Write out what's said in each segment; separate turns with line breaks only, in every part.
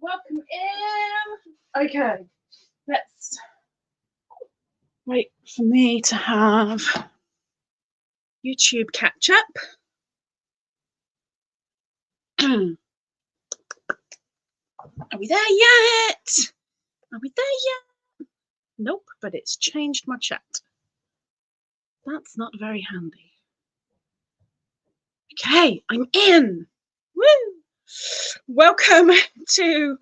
Welcome in. Okay, let's wait for me to have YouTube catch up. Are we there yet? Are we there yet? Nope, but it's changed my chat. That's not very handy. Okay, I'm in. Woo! Welcome to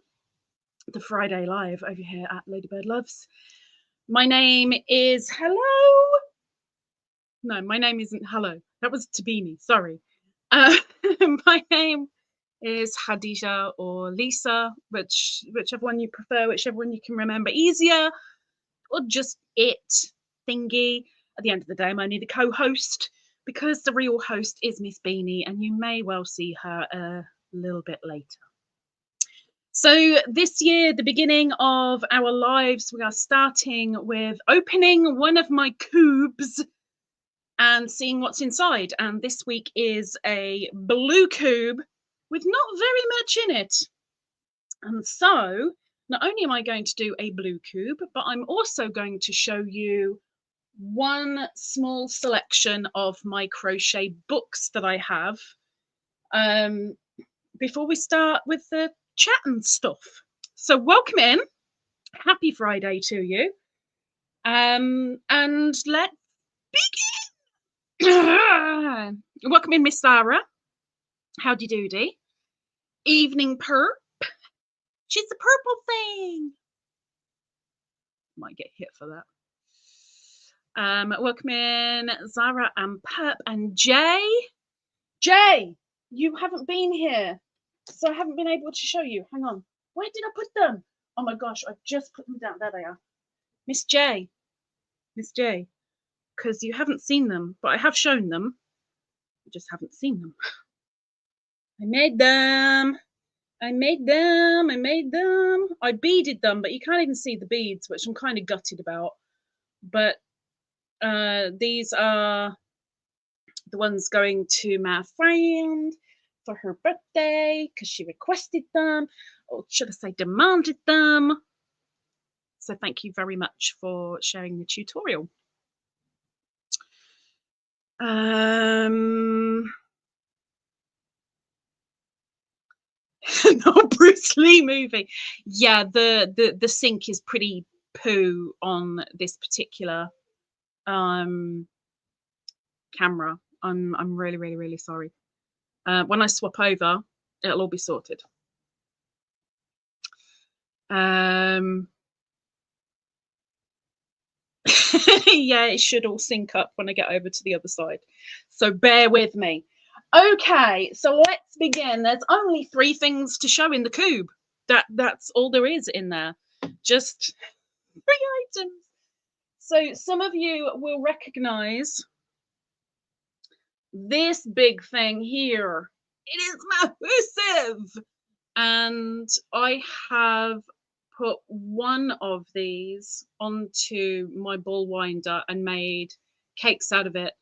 the Friday Live over here at Ladybird Loves. My name is No, my name isn't hello. That was to Beany, sorry. My name is Hadija or Lisa, whichever one you prefer, whichever one you can remember easier, or just it thingy. At the end of the day, I'm only the co-host because the real host is Miss Beany, and you may well see her a little bit later. So this year, the beginning of our lives, we are starting with opening one of my cubes and seeing what's inside. And this week is a blue cube with not very much in it. And so not only am I going to do a blue cube, but I'm also going to show you one small selection of my crochet books that I have before we start with the chat and stuff. So welcome in. Happy Friday to you. And let's begin. Welcome in, Miss Sarah. Howdy doody. Evening perp. She's the purple thing. Might get hit for that. Welcome in, Zara and Perp and Jay. Jay, you haven't been here, so I haven't been able to show you. Hang on. Where did I put them? Oh my gosh, I've just put them down. There they are. Miss J, because you haven't seen them, but I have shown them. You just haven't seen them. I made them. I beaded them, but you can't even see the beads, which I'm kind of gutted about. But these are the ones going to my friend for her birthday because she requested them, or should I say demanded them. So thank you very much for sharing the tutorial. No Bruce Lee movie. Yeah, the sync is pretty poo on this particular camera. I'm really sorry. When I swap over, it'll all be sorted. Yeah, it should all sync up when I get over to the other side, so bear with me. Okay, so let's begin. There's only 3 things to show in the cube. That's all there is in there, just 3 items. So some of you will recognize this big thing here. It is massive, and I have put one of these onto my ball winder and made cakes out of it,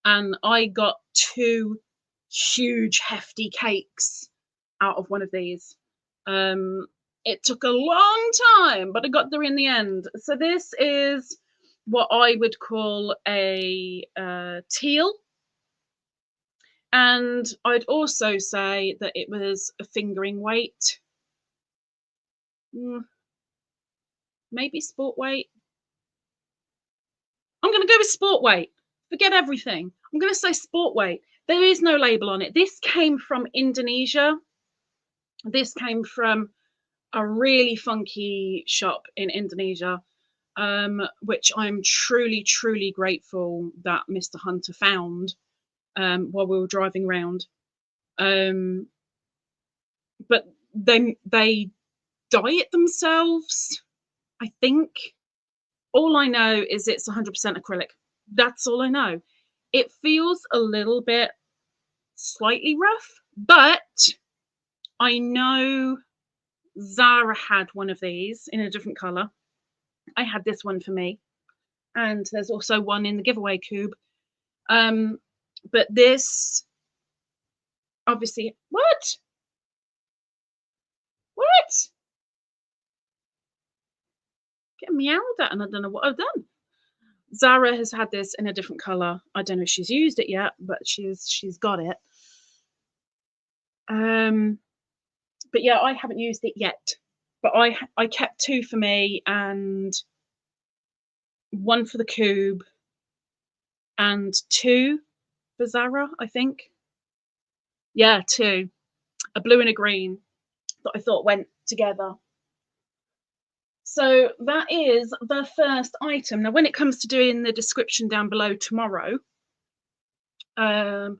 and I got 2 huge hefty cakes out of one of these. It took a long time, but I got there in the end. So this is what I would call a teal, and I'd also say that it was a fingering weight, maybe sport weight. I'm going to go with sport weight. Forget everything. I'm going to say sport weight. There is no label on it. This came from Indonesia. This came from a really funky shop in Indonesia, which I'm truly grateful that Mr. Hunter found while we were driving around. But they dye it themselves, I think. All I know is it's 100% acrylic. That's all I know. It feels a little bit slightly rough, but I know Zara had one of these in a different color. I had this one for me, and there's also one in the giveaway cube. But this obviously, what? getting meowed at, and I don't know what I've done. Zara has had this in a different color. I don't know if she's used it yet, but she's got it. But yeah, I haven't used it yet. But I kept 2 for me and 1 for the Cube and 2 for Zara, I think. Yeah, 2. A blue and a green that I thought went together. So that is the first item. Now, when it comes to doing the description down below tomorrow, I'm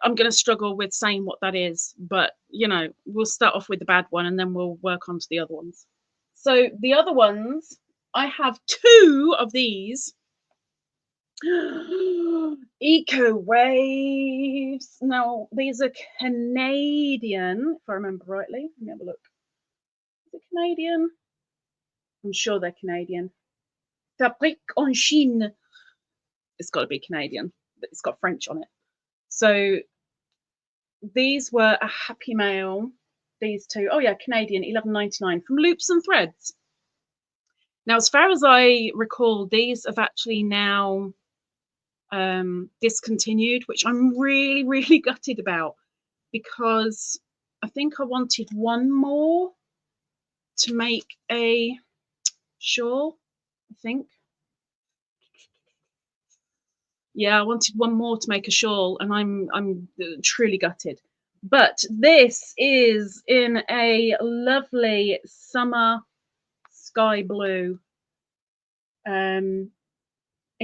going to struggle with saying what that is, but you know, we'll start off with the bad one and then we'll work on to the other ones. So the other ones, I have 2 of these. Eco Waves. Now, these are Canadian, if I remember rightly. Let me have a look. Is it Canadian? I'm sure they're Canadian. Fabrique en Chine. It's got to be Canadian, but it's got French on it. So these were a Happy Mail. These 2. Oh yeah, Canadian, $11.99 from Loops and Threads. Now, as far as I recall, these have actually now discontinued, which I'm really, really gutted about, because I think I wanted 1 more to make a shawl. I think. Yeah, I wanted 1 more to make a shawl, and I'm truly gutted. But this is in a lovely summer sky blue.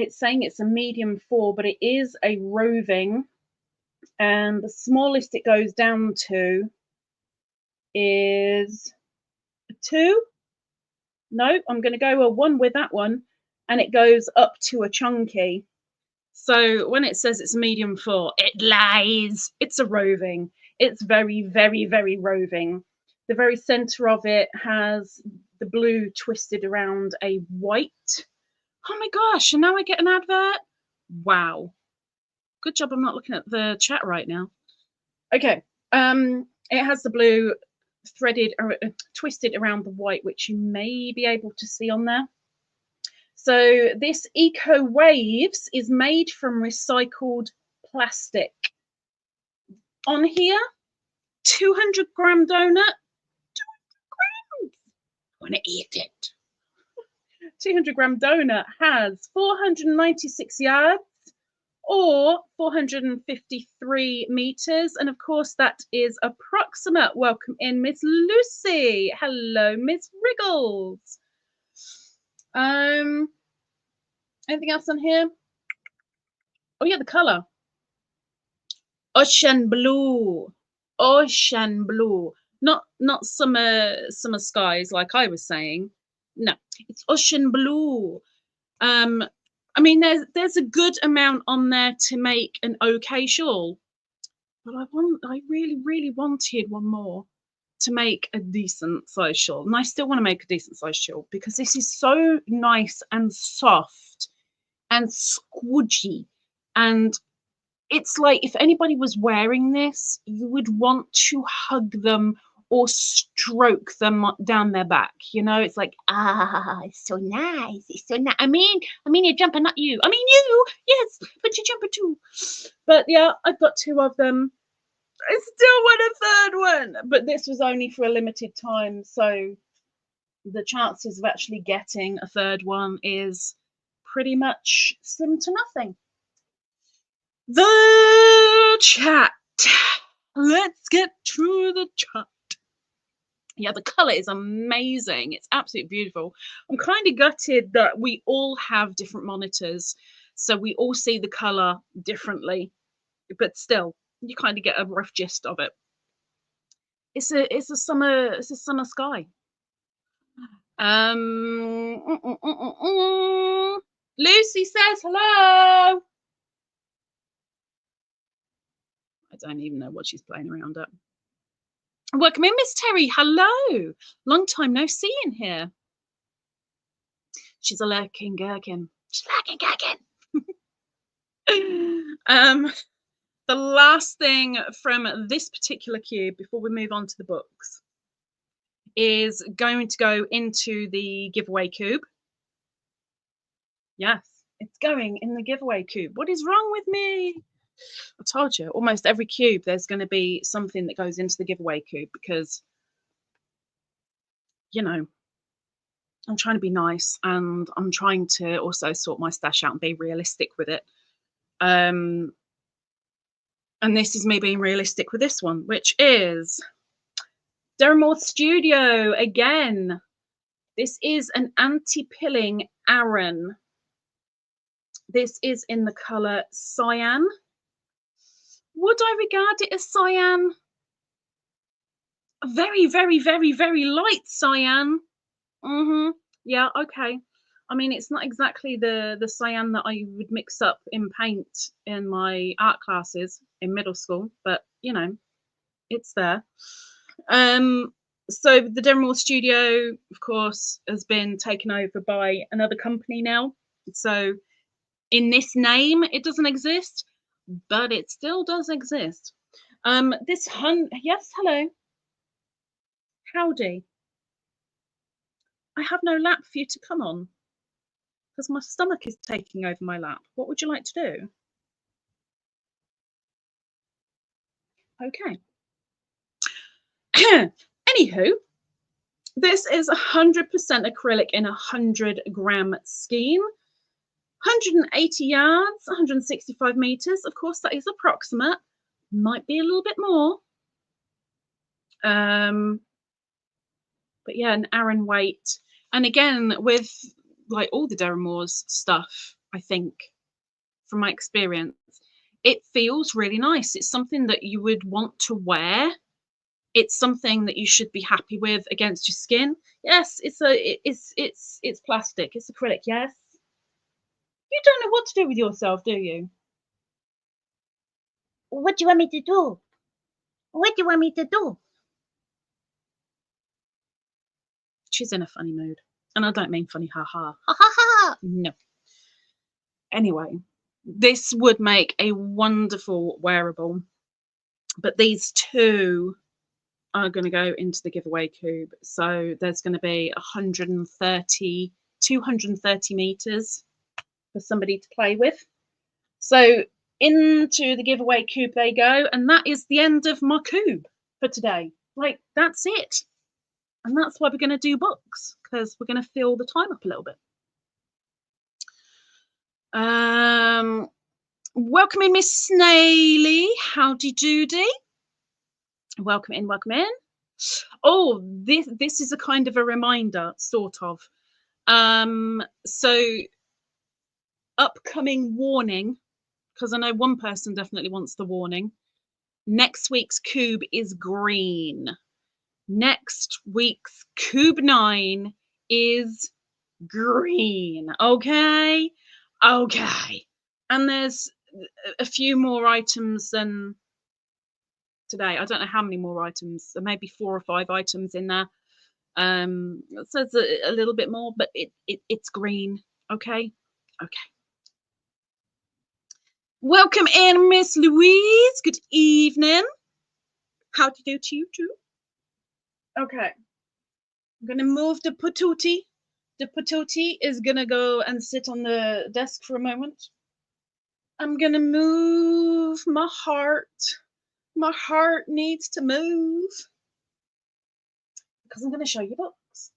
It's saying it's a medium 4, but it is a roving, and the smallest it goes down to is a 2. No, I'm going to go a 1 with that one, and it goes up to a chunky. So when it says it's a medium 4, it lies. It's a roving. It's very, very, very roving. The very center of it has the blue twisted around a white. Oh my gosh, and now I get an advert? Wow. Good job I'm not looking at the chat right now. Okay. It has the blue threaded or twisted around the white, which you may be able to see on there. So this Eco Waves is made from recycled plastic. On here, 200-gram donut. 200 grams. I want to eat it. 200-gram donut has 496 yards or 453 meters, and of course that is approximate. Welcome in, Miss Lucy. Hello, Miss Wriggles. Anything else on here? Oh yeah, the color. Ocean blue. Ocean blue. Not summer skies like I was saying. No, it's ocean blue. I mean, there's a good amount on there to make an okay shawl, but I really, really wanted 1 more to make a decent size shawl, and I still want to make a decent size shawl because this is so nice and soft and squidgy, and it's like if anybody was wearing this, you would want to hug them or stroke them down their back. You know, it's like, it's so nice. It's so nice. I mean, you're jumping, not you. I mean, you, yes, but you're jumping too. But yeah, I've got 2 of them. I still want a 3rd one, but this was only for a limited time. So the chances of actually getting a 3rd one is pretty much slim to nothing. The chat. Let's get to the chat. Yeah, the color is amazing. It's absolutely beautiful. I'm kind of gutted that we all have different monitors, so we all see the color differently, but still, you kind of get a rough gist of it. It's a summer sky. Lucy says hello. I don't even know what she's playing around at. Welcome in, Miss Terry. Hello. Long time no see in here. She's a lurking gherkin. She's lurking gherkin. The last thing from this particular cube before we move on to the books is going to go into the giveaway cube. Yes, it's going in the giveaway cube. What is wrong with me? I told you, almost every cube there's going to be something that goes into the giveaway cube because, you know, I'm trying to be nice and I'm trying to also sort my stash out and be realistic with it. And this is me being realistic with this one, which is Deramores Studio again. This is an anti-pilling Aran. This is in the colour Cyan. Would I regard it as Cyan? A very, very, very, very light Cyan. Yeah, okay. I mean, it's not exactly the cyan that I would mix up in paint in my art classes in middle school, but you know, it's there. So the Deramores Studio, of course, has been taken over by another company now. So in this name, it doesn't exist, but it still does exist. Yes, hello. Howdy. I have no lap for you to come on because my stomach is taking over my lap. What would you like to do? Okay. Anywho, this is 100% acrylic in a 100-gram skein. 180 yards, 165 meters. Of course, that is approximate. Might be a little bit more. But yeah, an Aran weight. And again, with like all the Deramores stuff, I think, from my experience, it feels really nice. It's something that you would want to wear. It's something that you should be happy with against your skin. Yes, it's plastic. It's acrylic. Yes. You don't know what to do with yourself, do you? What do you want me to do? What do you want me to do? She's in a funny mood. And I don't mean funny, ha ha. Ha ha ha! No. Anyway, this would make a wonderful wearable. But these two are going to go into the giveaway cube. So there's going to be 230 meters for somebody to play with. So into the giveaway cube they go. And that is the end of my cube for today. Like, that's it. And that's why we're going to do books, because we're going to fill the time up a little bit. Welcome in, Miss Snaily. Howdy doody. Welcome in, welcome in. Oh, this is a kind of a reminder, sort of. So upcoming warning, because I know one person definitely wants the warning. Next week's cube is green. Next week's cube 9 is green. Okay. And there's a few more items than today. I don't know how many more items. There may be 4 or 5 items in there. It says a little bit more, but it's green. Okay. Welcome in, Miss Louise. Good evening. How do you do to you too? Okay. I'm gonna move the patootie. The patootie is gonna go and sit on the desk for a moment. I'm gonna move my heart. My heart needs to move because I'm gonna show you books.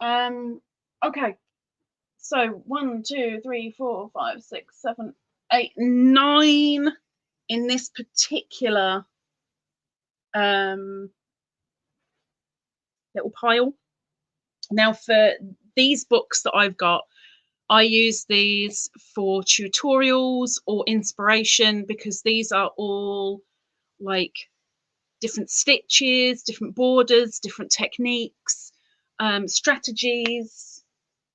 Okay. So 1, 2, 3, 4, 5, 6, 7, 8, 9 in this particular little pile. Now for these books that I've got, I use these for tutorials or inspiration because these are all like different stitches, different borders, different techniques, strategies,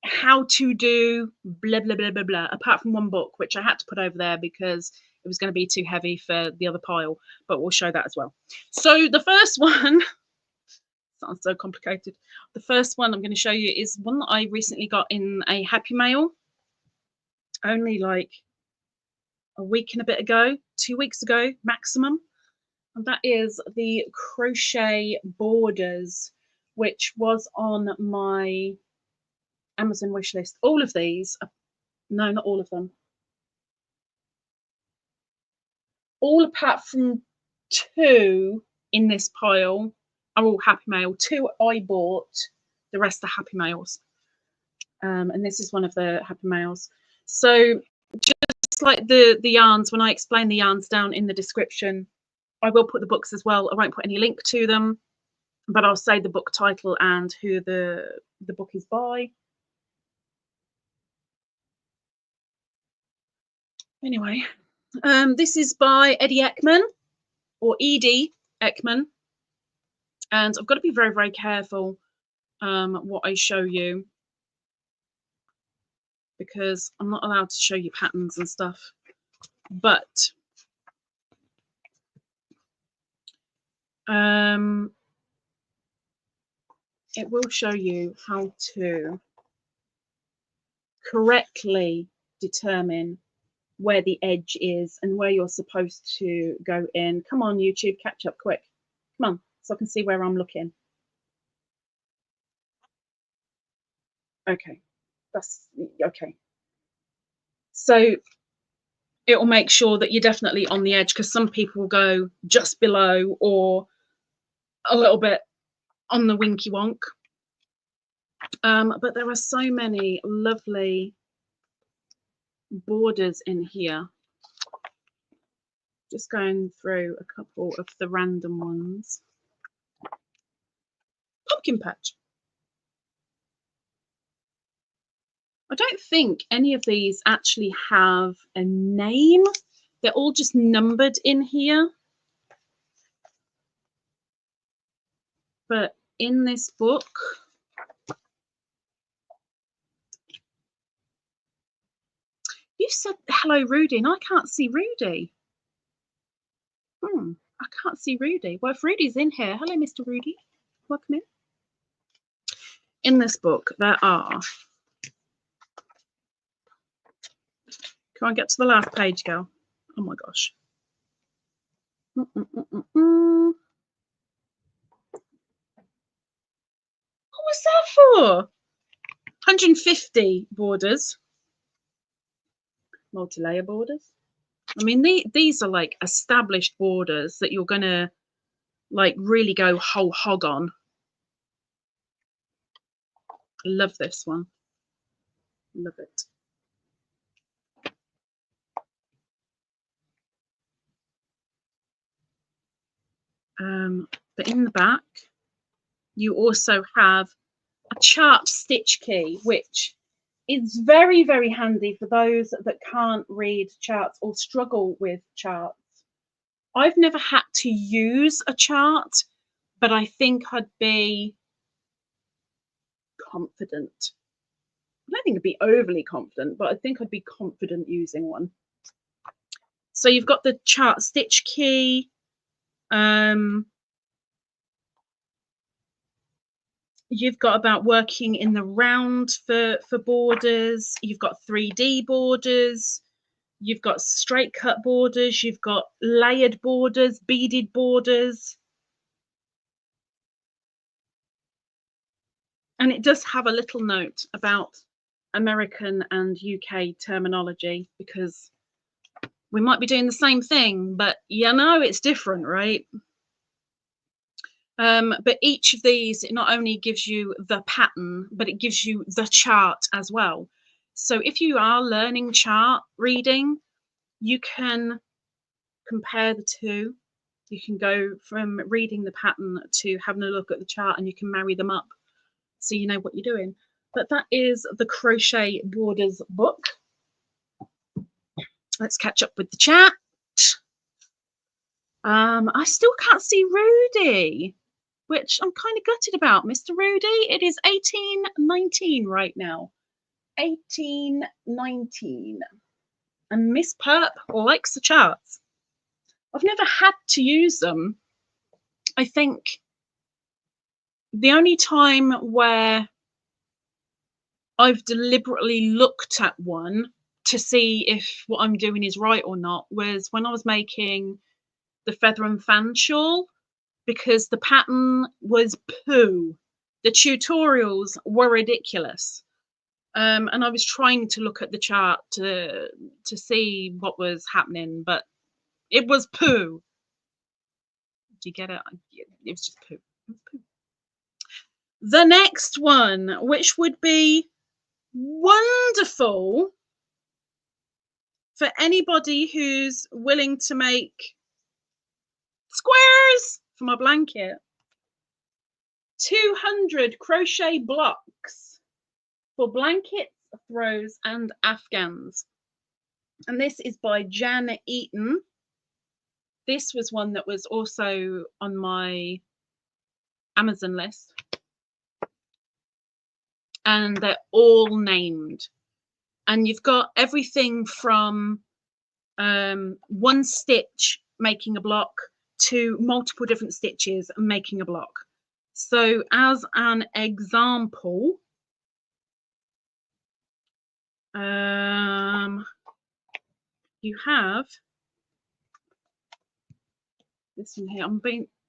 how to do, blah, blah, blah, blah, blah, apart from one book, which I had to put over there because it was going to be too heavy for the other pile, but we'll show that as well. So the first one, sounds so complicated. The first one I'm going to show you is one that I recently got in a Happy Mail, only like a week and a bit ago, 2 weeks ago maximum. And that is the Crochet Borders which was on my Amazon wish list. All of these, no, not all of them. All apart from 2 in this pile are all Happy Mail. 2 I bought, the rest are Happy Mails. And this is one of the Happy Mails. So just like the yarns, when I explain the yarns down in the description, I will put the books as well. I won't put any link to them, but I'll say the book title and who the book is by. Anyway, this is by Edie Eckman, or Edie Eckman, and I've got to be very, very careful what I show you, because I'm not allowed to show you patterns and stuff, but it will show you how to correctly determine where the edge is and where you're supposed to go in. Come on, YouTube, catch up quick. Come on, so I can see where I'm looking. Okay, that's okay. So it will make sure that you're definitely on the edge, because some people will go just below or a little bit on the winky wonk. But there are so many lovely borders in here. Just going through a couple of the random ones. Pumpkin patch. I don't think any of these actually have a name. They're all just numbered in here. But in this book, you said hello, Rudy, and I can't see Rudy. I can't see Rudy. Well, if Rudy's in here, hello, Mr. Rudy. Welcome in. In this book, there are... Can I get to the last page, girl? Oh my gosh. What was that for? 150 borders. Multi-layer borders. I mean, these are like established borders that you're gonna like really go whole hog on. Love this one. Love it. But in the back, you also have a chart stitch key, which is very, very handy for those that can't read charts or struggle with charts. I've never had to use a chart, but I think I'd be confident. I don't think I'd be overly confident, but I think I'd be confident using one. So you've got the chart stitch key. You've got about working in the round for borders. You've got 3D borders. You've got straight cut borders. You've got layered borders, beaded borders. And it does have a little note about American and UK terminology, because we might be doing the same thing, but you know it's different, right? But each of these, it not only gives you the pattern, but it gives you the chart as well. So if you are learning chart reading, you can compare the two. You can go from reading the pattern to having a look at the chart, and you can marry them up so you know what you're doing. But that is the Crochet Borders book. Let's catch up with the chat. I still can't see Rudy, which I'm kind of gutted about. Mr. Rudy, it is 18:19 right now. 18:19. And Miss Perp likes the charts. I've never had to use them. I think the only time where I've deliberately looked at one to see if what I'm doing is right or not was when I was making the feather and fan shawl, because the pattern was poo. the tutorials were ridiculous. And I was trying to look at the chart to see what was happening, but it was poo. Do you get it? It was just poo. It was poo. The next one, which would be wonderful for anybody who's willing to make squares for my blanket. 200 crochet blocks for blankets, throws, and afghans. And this is by Jan Eaton. This was one that was also on my Amazon list. And they're all named. And you've got everything from one stitch making a block to multiple different stitches and making a block. So as an example, you have this one here.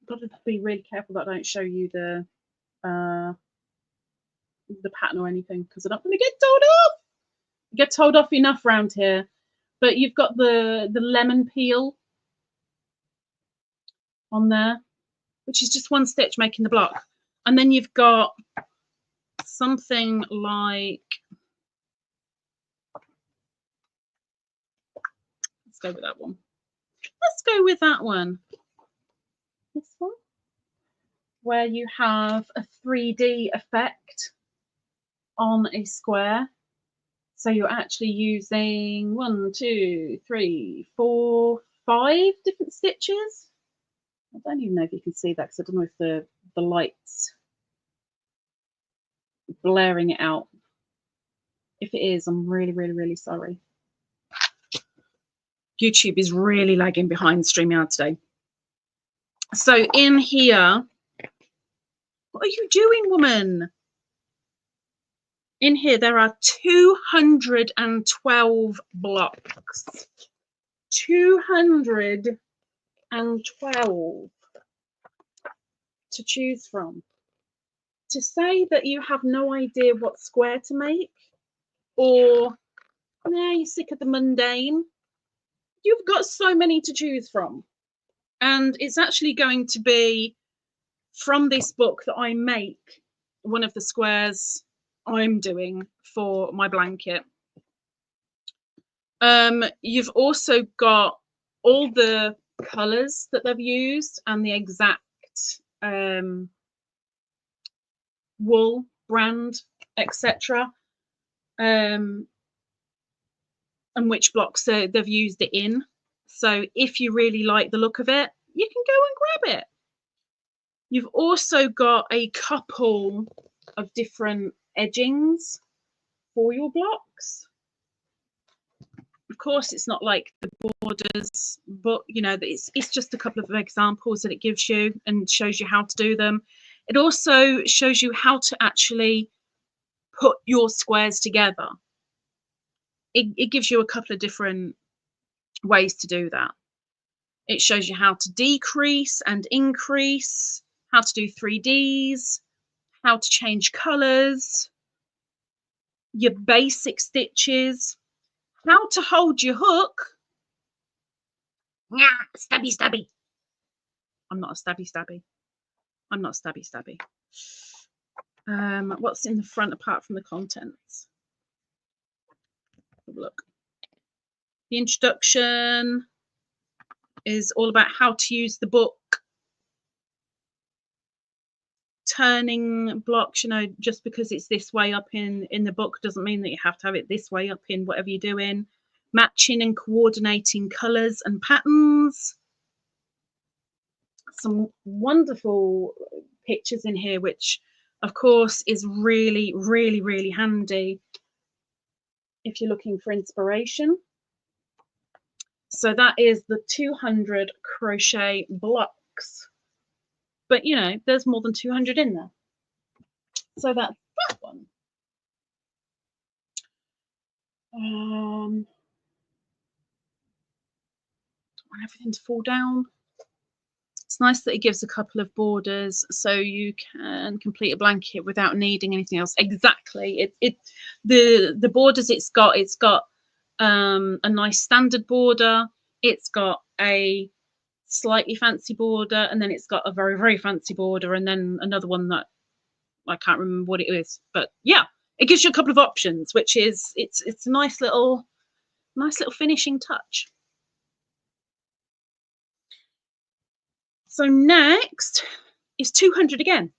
Got to be really careful that I don't show you the pattern or anything, because I don't want to get told off. I get told off enough around here. But you've got the lemon peel on there, which is just one stitch making the block. And then you've got something like, let's go with that one. Let's go with that one. This one, where you have a 3D effect on a square. So you're actually using 1, 2, 3, 4, 5 different stitches. I don't even know if you can see that, because I don't know if the light's blaring it out. If it is, I'm really, really, really sorry. YouTube is really lagging behind StreamYard today. So in here, what are you doing, woman? In here, there are 212 blocks. 212 to choose from. To say that you have no idea what square to make, or you're sick of the mundane, you've got so many to choose from. And it's actually going to be from this book that I make one of the squares I'm doing for my blanket. You've also got all the colours that they've used and the exact wool brand, etc. And which blocks they've used it in. So if you really like the look of it, you can go and grab it. You've also got a couple of different edgings for your blocks. Of course, it's not like the borders, but you know, it's just a couple of examples that it gives you and shows you how to do them. It also shows you how to actually put your squares together. It gives you a couple of different ways to do that. It shows you how to decrease and increase, how to do 3Ds, how to change colours, your basic stitches, how to hold your hook. Nah, stabby, stabby. I'm not a stabby, stabby. I'm not stabby, stabby. What's in the front apart from the contents? Have a look. The introduction is all about how to use the book. Turning blocks, you know, just because it's this way up in the book doesn't mean that you have to have it this way up in whatever you're doing. Matching and coordinating colours and patterns. Some wonderful pictures in here, which of course is really, really, really handy if you're looking for inspiration. So that is the 200 crochet blocks. But you know, there's more than 200 in there. So that's that one. Don't want everything to fall down. It's nice that it gives a couple of borders so you can complete a blanket without needing anything else. Exactly. The borders it's got a nice standard border. It's got a slightly fancy border, and then it's got a very, very fancy border, and then another one that I can't remember what it is. But yeah, it gives you a couple of options, which is it's a nice little finishing touch. So next is 200 again.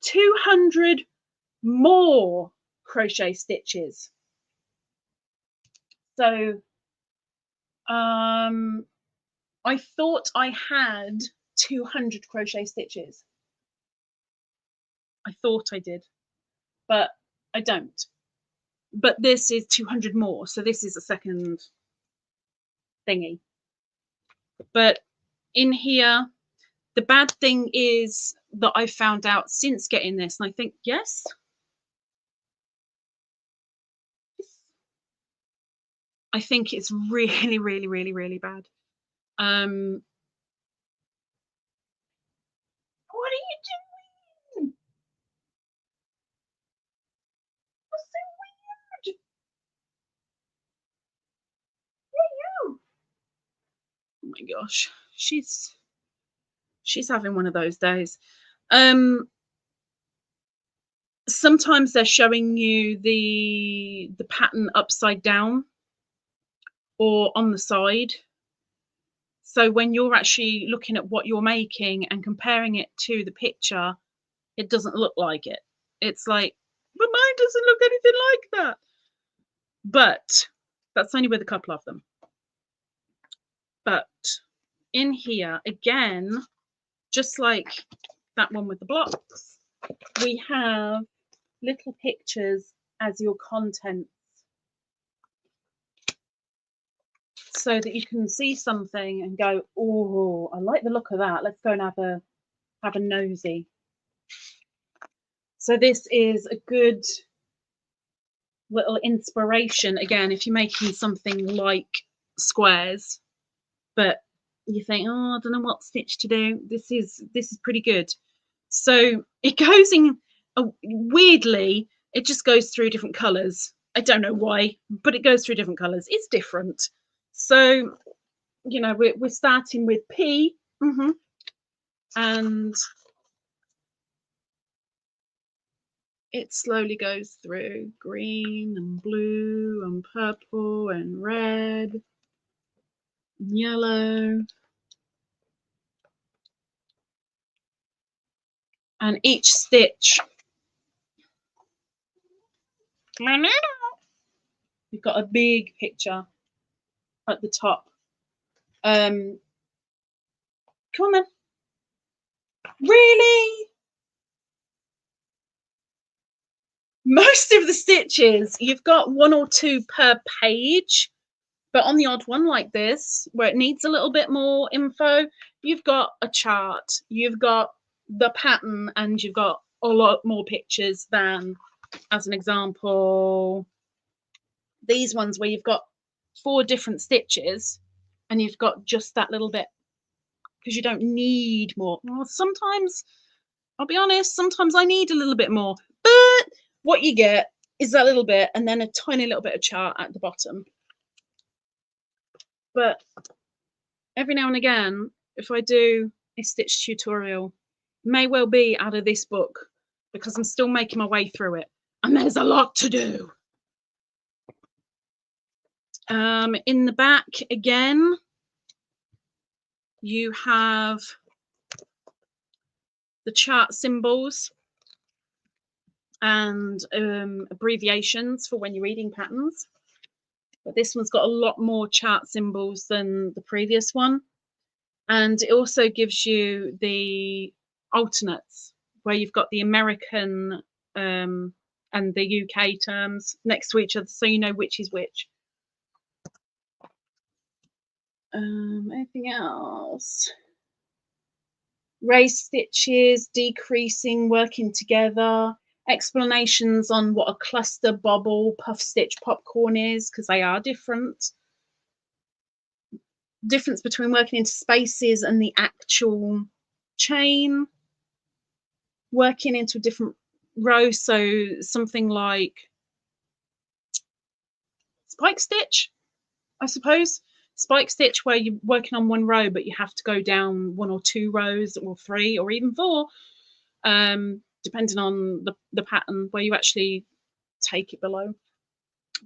200 more crochet stitches. So I thought I had 200 crochet stitches. I thought I did, but I don't. But this is 200 more, so this is a second thingy. But in here, the bad thing is that I found out since getting this, and I think, yes, I think it's really, really, really, really bad. What are you doing? What's so weird? Yeah, you. Oh my gosh, she's having one of those days. Sometimes they're showing you the pattern upside down or on the side. So when you're actually looking at what you're making and comparing it to the picture, it doesn't look like it. It's like, but mine doesn't look anything like that. But that's only with a couple of them. But in here, again, just like that one with the blocks, we have little pictures as your contents, so that you can see something and go, oh, I like the look of that. Let's go and have a nosy. So this is a good little inspiration, again, if you're making something like squares, but you think, oh, I don't know what stitch to do. This is pretty good. So it goes in, weirdly, it just goes through different colors. I don't know why, but it goes through different colors. It's different. So, you know, we're starting with P, and it slowly goes through green and blue and purple and red and yellow. And each stitch, we've got a big picture at the top. Come on then. Really? Most of the stitches, you've got 1 or 2 per page, but on the odd one like this, where it needs a little bit more info, you've got a chart, you've got the pattern, and you've got a lot more pictures than, as an example, these ones where you've got 4 different stitches and you've got just that little bit, because you don't need more. Well, sometimes, I'll be honest, sometimes I need a little bit more, but what you get is that little bit and then a tiny little bit of chart at the bottom. But every now and again, if I do a stitch tutorial, may well be out of this book, because I'm still making my way through it and there's a lot to do. In the back again, you have the chart symbols and abbreviations for when you're reading patterns, but this one's got a lot more chart symbols than the previous one, and it also gives you the alternates where you've got the American and the UK terms next to each other, so you know which is which. Anything else? Raised stitches, decreasing, working together, explanations on what a cluster, bobble, puff stitch, popcorn is, because they are different. Difference between working into spaces and the actual chain working into a different row, so something like spike stitch, I suppose. Spike stitch, where you're working on one row but you have to go down 1 or 2 rows or 3 or even 4, depending on the pattern, where you actually take it below.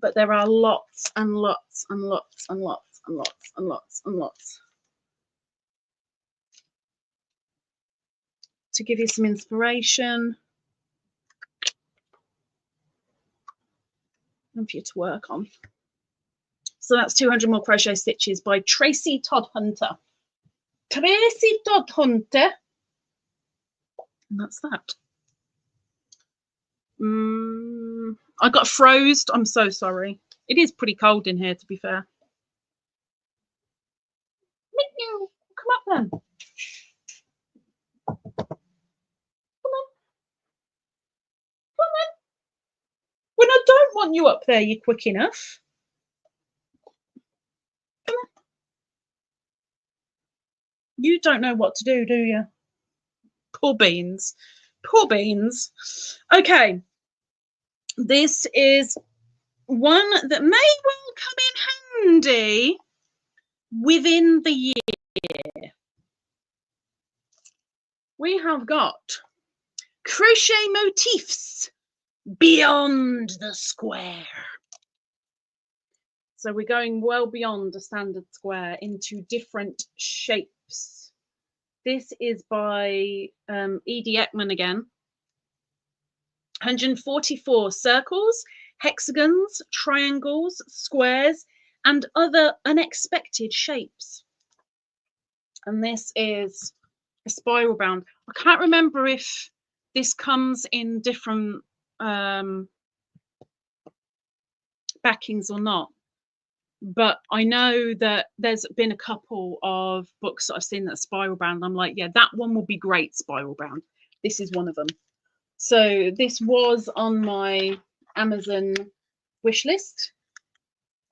But there are lots and lots and lots and lots and lots and lots and lots to give you some inspiration and for you to work on. So that's 200 more crochet stitches by Tracey Todhunter. Tracey Todhunter. And that's that. I got froze. I'm so sorry. It is pretty cold in here, to be fair. Come up then. Come on. Come on. When I don't want you up there, you're quick enough. Come on. You don't know what to do you? Poor beans. Poor beans. Okay. This is one that may well come in handy within the year. We have got crochet motifs beyond the square. So we're going well beyond a standard square into different shapes. This is by Edie Eckman again. 144 circles, hexagons, triangles, squares, and other unexpected shapes. And this is a spiral bound. I can't remember if this comes in different backings or not, but I know that there's been a couple of books that I've seen that are spiral bound. I'm like, yeah, that one will be great spiral bound. This is one of them. So this was on my Amazon wish list.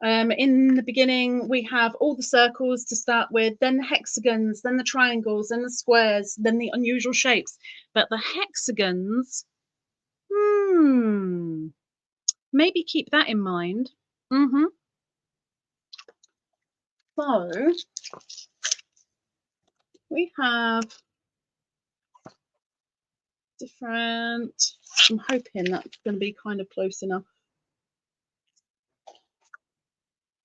In the beginning, we have all the circles to start with, then the hexagons, then the triangles, then the squares, then the unusual shapes. But the hexagons, maybe keep that in mind. So we have different, I'm hoping that's going to be kind of close enough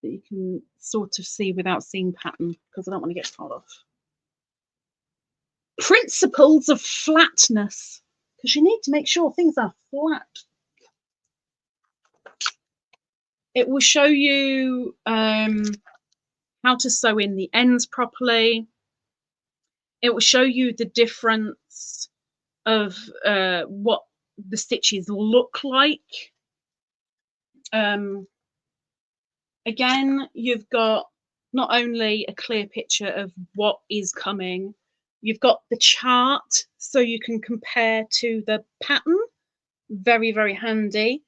that you can sort of see without seeing pattern, because I don't want to get far off. Principles of flatness, because you need to make sure things are flat. It will show you how to sew in the ends properly. It will show you the difference of what the stitches look like. Again, you've got not only a clear picture of what is coming, you've got the chart so you can compare to the pattern. Very, very handy.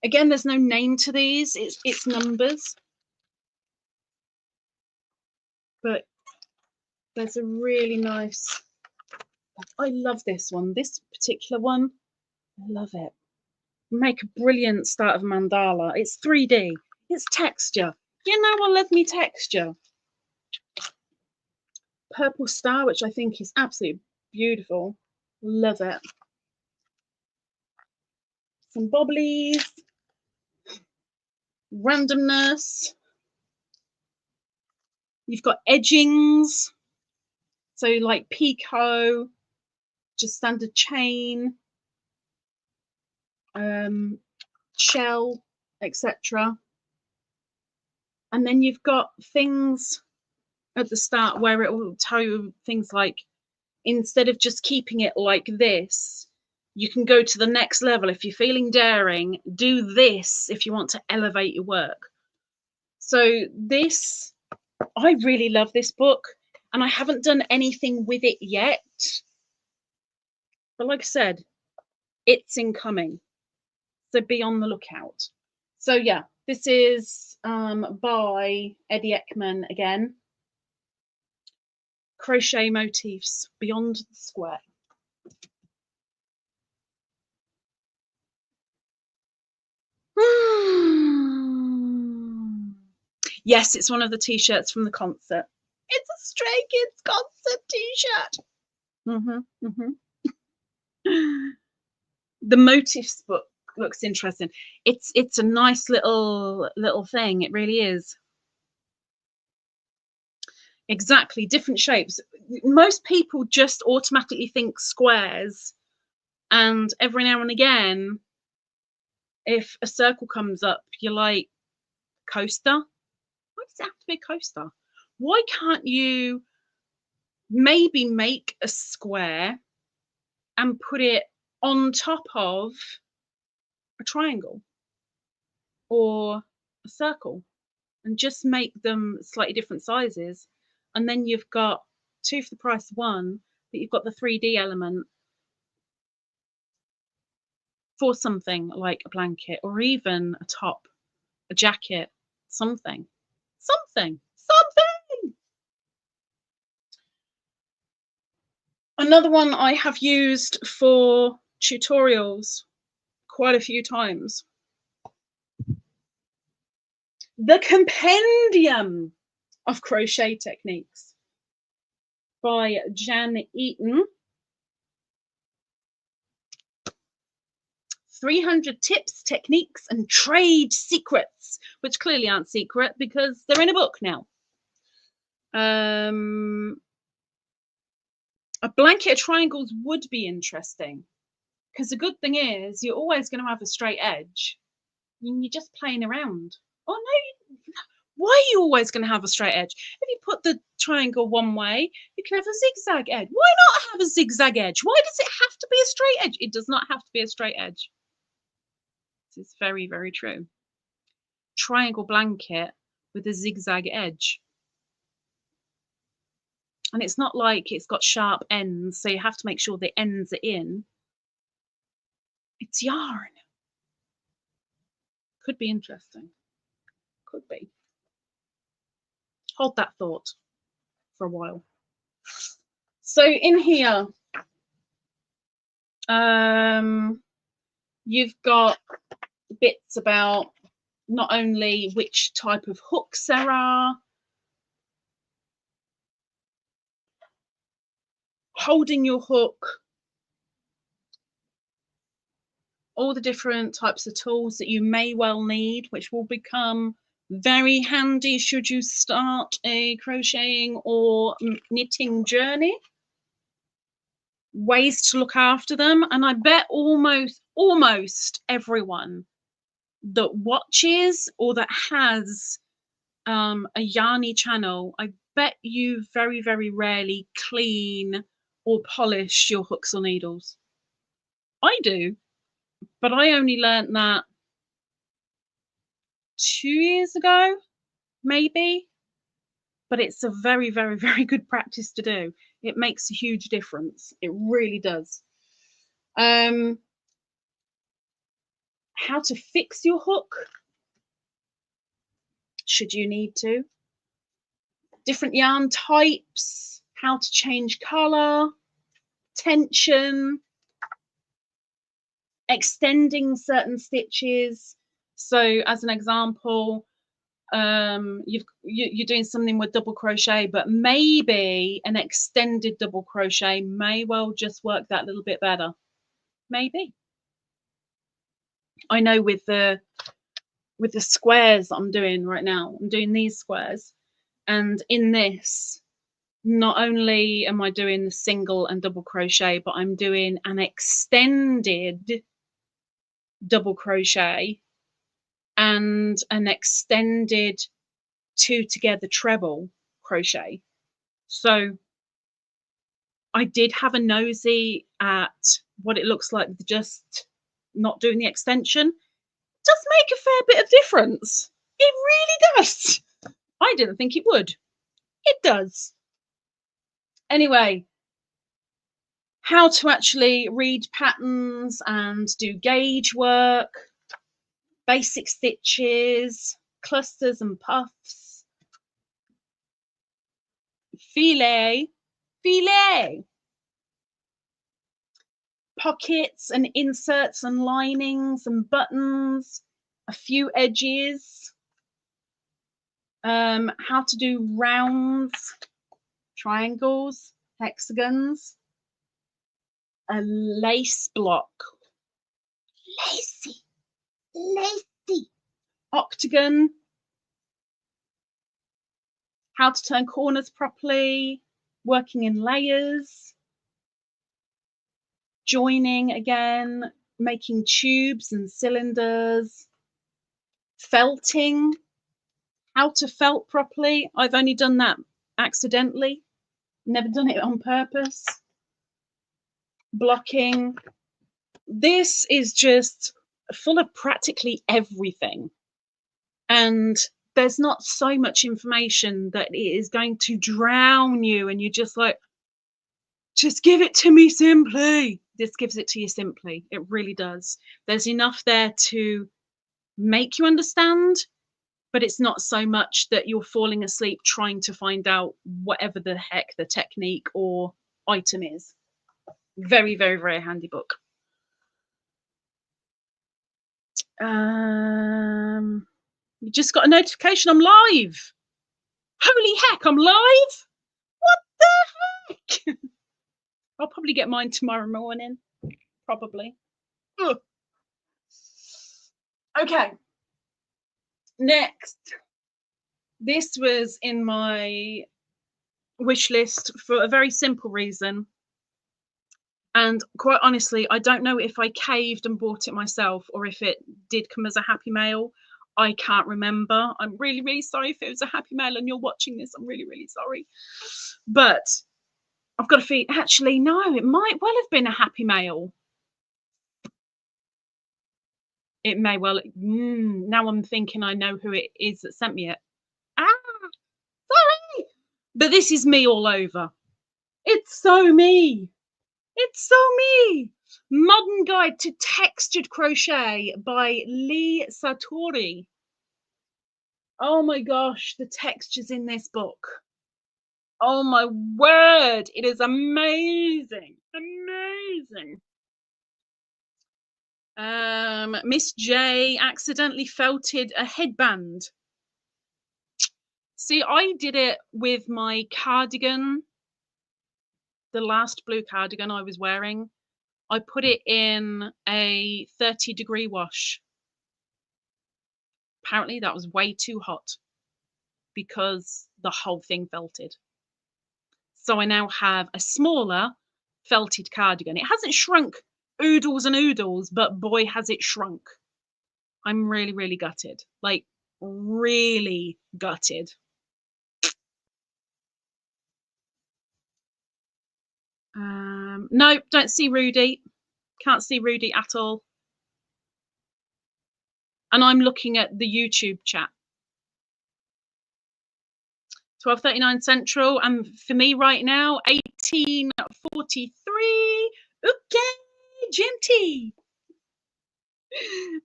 Again, there's no name to these, it's numbers. But there's a really nice, I love this one, this particular one, I love it. Make a brilliant start of mandala. It's 3D, it's texture. You know, I love me texture. Purple star, which I think is absolutely beautiful. Love it. Some bobblies. Randomness. You've got edgings. So like picot, just standard chain, shell, etc. And then you've got things at the start where it will tell you things like, instead of just keeping it like this, you can go to the next level. If you're feeling daring, do this if you want to elevate your work. So this, I really love this book, and I haven't done anything with it yet. But like I said, it's incoming. So be on the lookout. So yeah, this is by Edie Eckman again. crochet motifs beyond the square. Yes, it's one of the t-shirts from the concert. It's a Stray Kids concert t-shirt. The motifs book looks interesting. It's a nice little thing. It really is. Exactly, different shapes. Most people just automatically think squares, and every now and again, if a circle comes up, you're like, coaster? Why does it have to be a coaster? Why can't you maybe make a square and put it on top of a triangle or a circle and just make them slightly different sizes? And then you've got two for the price of one, but you've got the 3D element for something like a blanket or even a top, a jacket, something. Another one I have used for tutorials quite a few times. The Compendium of Crochet Techniques by Jan Eaton. 300 tips, techniques, and trade secrets, which clearly aren't secret because they're in a book now. A blanket of triangles would be interesting because the good thing is you're always going to have a straight edge and you're just playing around. Oh no, why are you always going to have a straight edge? If you put the triangle one way, you can have a zigzag edge. Why not have a zigzag edge? Why does it have to be a straight edge? It does not have to be a straight edge. This is very, very true. Triangle blanket with a zigzag edge. And it's not like it's got sharp ends, so you have to make sure the ends are in. It's yarn. Could be interesting. Could be. Hold that thought for a while. So in here, you've got bits about not only which type of hooks there are, holding your hook, all the different types of tools that you may well need, which will become very handy should you start a crocheting or knitting journey. Ways to look after them, and I bet almost everyone that watches or that has a yarny channel, I bet you very, very rarely clean or polish your hooks or needles. I do, but I only learnt that 2 years ago, maybe. But it's a very, very, very good practice to do. It makes a huge difference. It really does. How to fix your hook, should you need to. Different yarn types, how to change colour, tension, extending certain stitches. So as an example, you're doing something with double crochet, but maybe an extended double crochet may well just work that little bit better. Maybe. I know with the squares I'm doing right now, I'm doing these squares, and in this, not only am I doing the single and double crochet, but I'm doing an extended double crochet and an extended two together treble crochet. So I did have a nosy at what it looks like with just not doing the extension. It does make a fair bit of difference. It really does. I didn't think it would. It does. Anyway, how to actually read patterns and do gauge work, basic stitches, clusters and puffs, filet, filet. Pockets and inserts and linings and buttons, a few edges, how to do rounds, triangles, hexagons, a lace block, lacy, octagon, how to turn corners properly, working in layers, joining again, making tubes and cylinders, felting, how to felt properly. I've only done that accidentally, never done it on purpose. Blocking. This is just full of practically everything. And there's not so much information that it is going to drown you and you're just like, just give it to me simply. This gives it to you simply. It really does. There's enough there to make you understand, but it's not so much that you're falling asleep trying to find out whatever the heck the technique or item is. Very, very, very handy book. You just got a notification I'm live. Holy heck, I'm live? What the heck? I'll probably get mine tomorrow morning. Probably. Ugh. Okay. Next. This was in my wish list for a very simple reason. And quite honestly, I don't know if I caved and bought it myself or if it did come as a happy mail. I can't remember. I'm really, really sorry if it was a happy mail and you're watching this. I'm really, really sorry. But I've got a feeling, actually, no, it might well have been a happy mail. It may well. Now I'm thinking I know who it is that sent me it. Sorry. But this is me all over. It's so me. It's so me. Modern Guide to Textured Crochet by Lee Sartori. Oh my gosh, the textures in this book. Oh my word, it is amazing. Amazing. Miss J accidentally felted a headband. See, I did it with my cardigan. The last blue cardigan I was wearing, I put it in a 30-degree wash. Apparently that was way too hot because the whole thing felted. So I now have a smaller felted cardigan. It hasn't shrunk oodles and oodles, but boy has it shrunk. I'm really, really gutted. Like, really gutted. No, don't see Rudy. Can't see Rudy at all. And I'm looking at the YouTube chat. 12:39 Central, and for me right now, 18:43. Okay, Genty.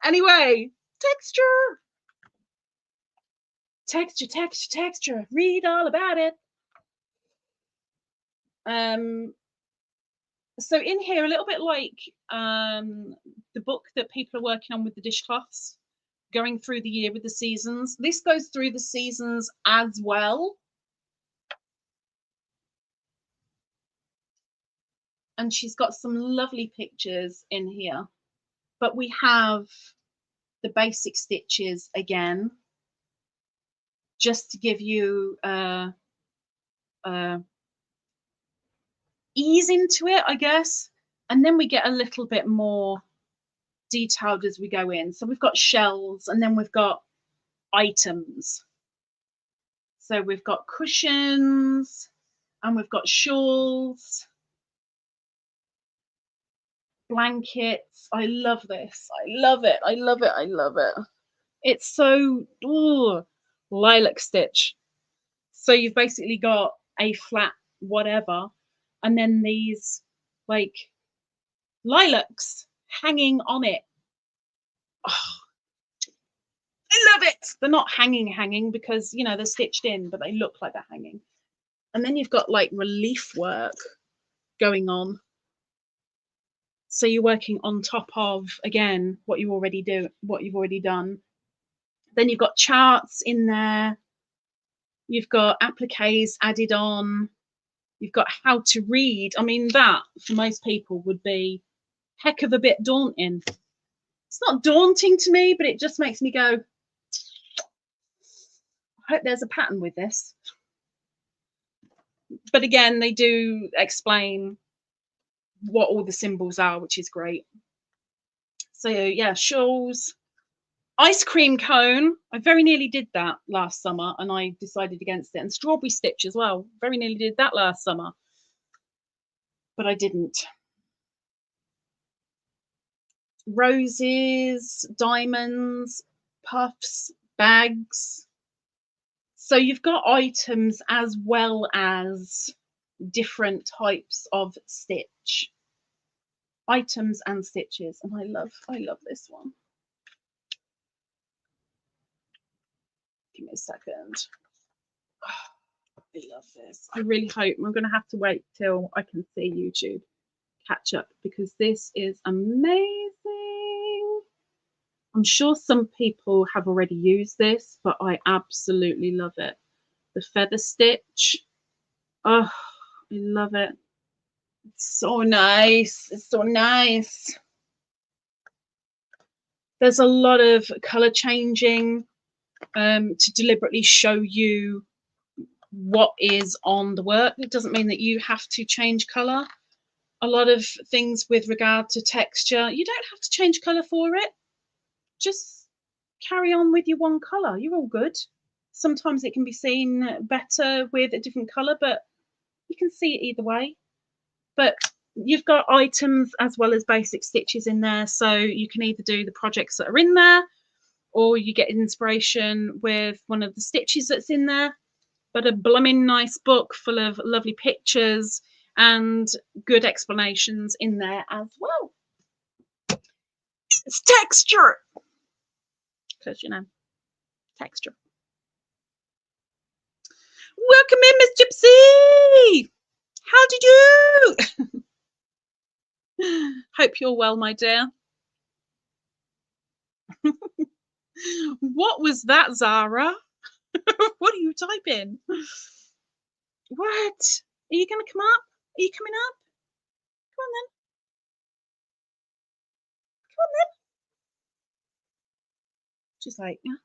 Anyway, texture. Texture, texture, texture. Read all about it. So in here, a little bit like the book that people are working on with the dishcloths, going through the year with the seasons. This goes through the seasons as well. And she's got some lovely pictures in here. But we have the basic stitches again, just to give you ease into it, I guess. And then we get a little bit more detailed as we go in. So we've got shells and then we've got items. So we've got cushions and we've got shawls, blankets. I love this. I love it. I love it. I love it. It's so lilac stitch. So you've basically got a flat whatever, and then these like lilacs hanging on it. Oh, I love it. They're not hanging because, you know, they're stitched in, but they look like they're hanging. And then you've got like relief work going on. So you're working on top of, again, what you've already done. Then you've got charts in there. You've got appliques added on. You've got how to read. I mean, that for most people would be heck of a bit daunting. It's not daunting to me, but it just makes me go, I hope there's a pattern with this. But again, they do explain what all the symbols are, which is great. So yeah, shawls. Ice cream cone. I very nearly did that last summer and I decided against it. And strawberry stitch as well. Very nearly did that last summer, but I didn't. Roses, diamonds, puffs, bags. So you've got items as well as different types of stitch. Items and stitches. And I love this one. Give me a second. Oh, I love this. I really hope I'm going to have to wait till I can see YouTube catch up because this is amazing. I'm sure some people have already used this, but I absolutely love it. The feather stitch. Oh, I love it. It's so nice. It's so nice. There's a lot of colour changing to deliberately show you what is on the work. It doesn't mean that you have to change colour. A lot of things with regard to texture, you don't have to change colour for it. Just carry on with your one colour. You're all good. Sometimes it can be seen better with a different colour, but you can see it either way. But you've got items as well as basic stitches in there, so you can either do the projects that are in there or you get inspiration with one of the stitches that's in there. But a blooming nice book full of lovely pictures and good explanations in there as well. It's texture, because you know, texture. Welcome in, Miss Gypsy. How did you? Hope you're well, my dear. What was that, Zara? What are you typing? What? Are you going to come up? Are you coming up? Come on then. Come on then. She's like, you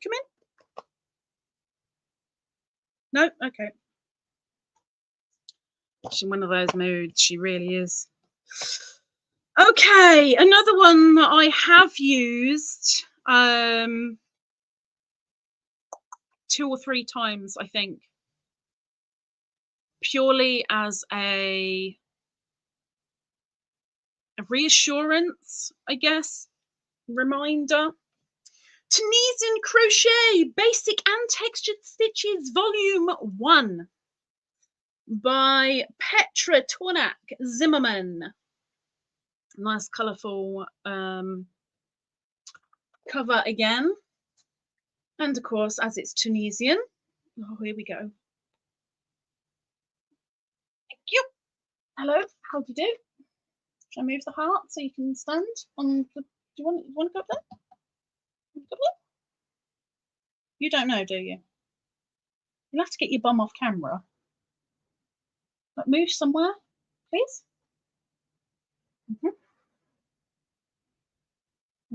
come in? No? Okay. She's in one of those moods. She really is. Okay, another one that I have used 2 or 3 times, I think, purely as a reassurance, I guess, reminder. Tunisian Crochet, Basic and Textured Stitches, Volume 1 by Petra Tornack-Zimmermann. Nice colourful cover again. And of course, as it's Tunisian, oh, here we go. Thank you. Hello, how do you do? Should I move the heart so you can stand on the, do you want to go up there? You don't know, do you? You'll have to get your bum off camera. But move somewhere, please.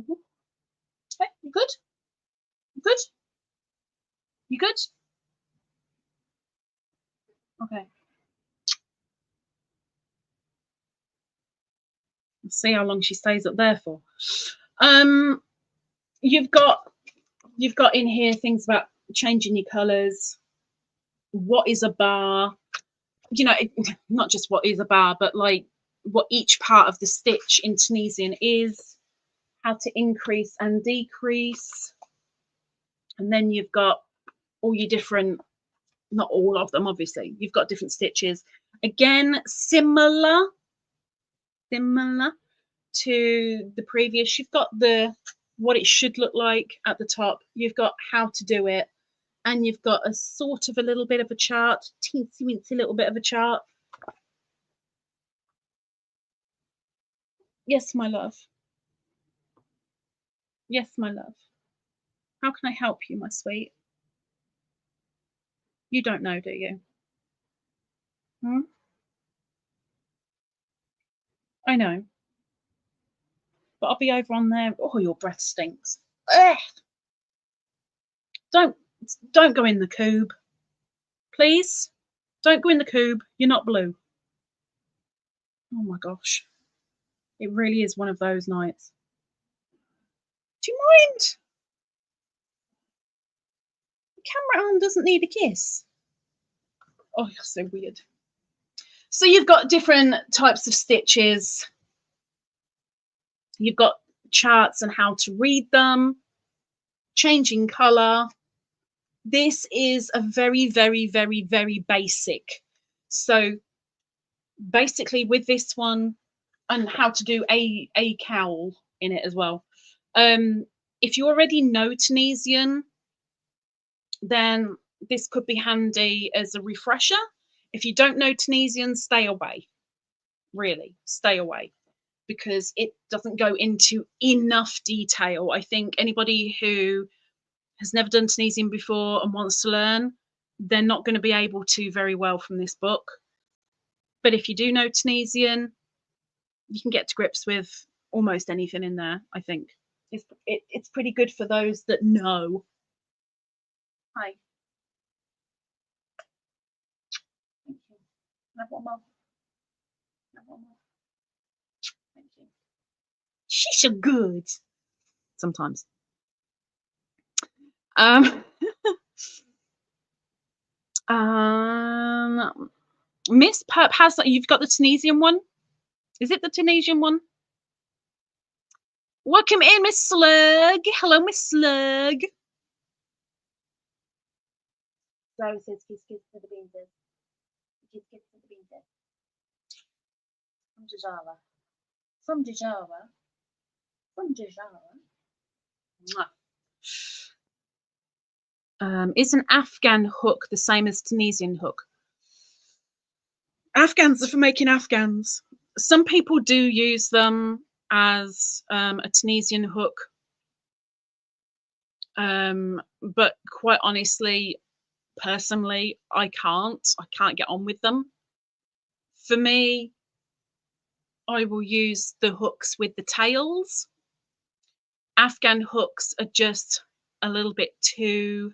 Okay, you good? You good? You good? Okay. Let's see how long she stays up there for. You've got in here things about changing your colours. What is a bar? You know, not just what is a bar, but like what each part of the stitch in Tunisian is, how to increase and decrease. And then you've got all your different, not all of them, obviously. You've got different stitches. Again, similar to the previous. You've got the what it should look like at the top. You've got how to do it. and you've got a sort of a little bit of a chart, teensy weensy little bit of a chart. Yes, my love. Yes, my love. How can I help you, my sweet? You don't know, do you? Hmm? I know. But I'll be over on there. Oh, your breath stinks. Ugh. Don't go in the coob. Please. Don't go in the coob. You're not blue. Oh my gosh. It really is one of those nights. Do you mind? The camera arm doesn't need a kiss. Oh, you're so weird. So you've got different types of stitches. You've got charts and how to read them, changing colour. This is a very, very, very, very basic. So basically with this one, and how to do a cowl in it as well. If you already know Tunisian, then this could be handy as a refresher. If you don't know Tunisian, stay away. Really, stay away, because it doesn't go into enough detail. I think anybody who has never done Tunisian before and wants to learn, they're not going to be able to very well from this book. But if you do know Tunisian, you can get to grips with almost anything in there, I think. It's pretty good for those that know. Hi. Thank you. Have one more. Have one more. Thank you. She's so good. Sometimes. Miss Perp has, you've got the Tunisian one. Is it the Tunisian one? Welcome in, Miss Slug. Hello, Miss Slug. So says kiss to the beans. Kiss to the beans. From Java. From Java. From Java. Is an Afghan hook the same as Tunisian hook? Afghans are for making Afghans. Some people do use them as a Tunisian hook, but quite honestly, personally, I can't get on with them. For me, I will use the hooks with the tails. Afghan hooks are just a little bit too,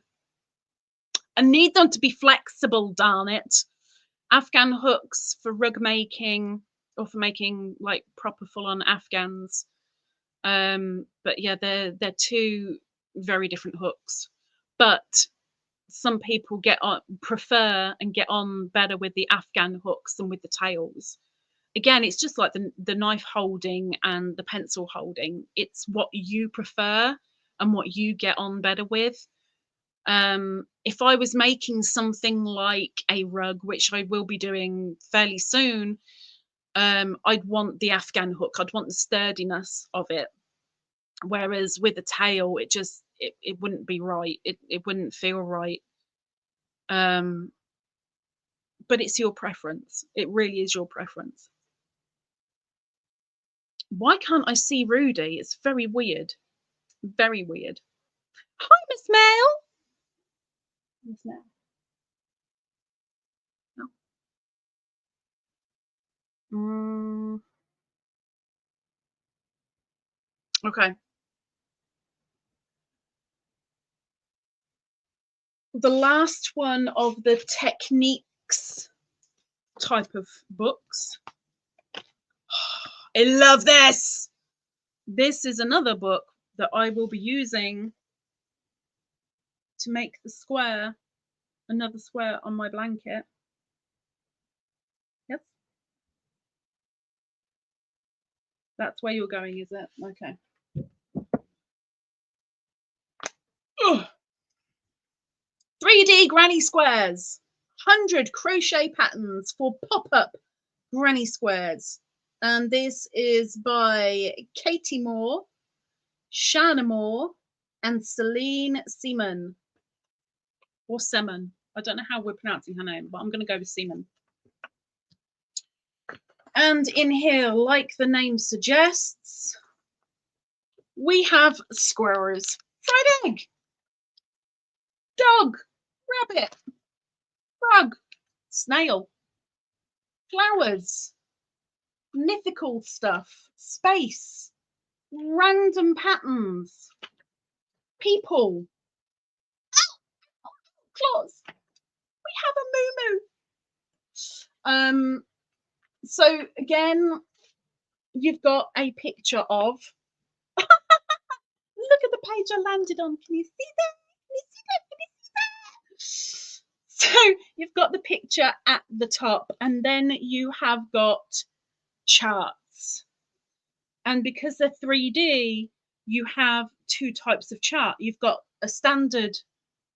I need them to be flexible, darn it. Afghan hooks for rug making or for making like proper full-on Afghans. But yeah, they're two very different hooks. But some people prefer and get on better with the Afghan hooks than with the tails. Again, it's just like the knife holding and the pencil holding. It's what you prefer and what you get on better with. If I was making something like a rug, which I will be doing fairly soon, I'd want the Afghan hook. I'd want the sturdiness of it. Whereas with a tail, it wouldn't be right. It wouldn't feel right. But it's your preference. It really is your preference. Why can't I see Rudy? It's very weird. Very weird. Hi, Miss Mel. Miss Mel. Okay. The last one of the techniques type of books. I love this. This is another book that I will be using to make the square, another square on my blanket. Yes. That's where you're going, is it? Okay. Ugh. 3D granny squares. 100 crochet patterns for pop-up granny squares. And this is by Caitie Moore, Sharna Moore, and Celine Semaan. or Semaan. I don't know how we're pronouncing her name, but I'm going to go with Semaan. And in here, like the name suggests, we have squirrels, fried egg, dog, rabbit, frog, snail, flowers, mythical stuff, space, random patterns, people, claws. We have a moo-moo. So again, you've got a picture of. Look at the page I landed on. Can you see that? Can you see that? Can you see that? So you've got the picture at the top, and then you have got charts. And because they're 3D, you have two types of chart. You've got a standard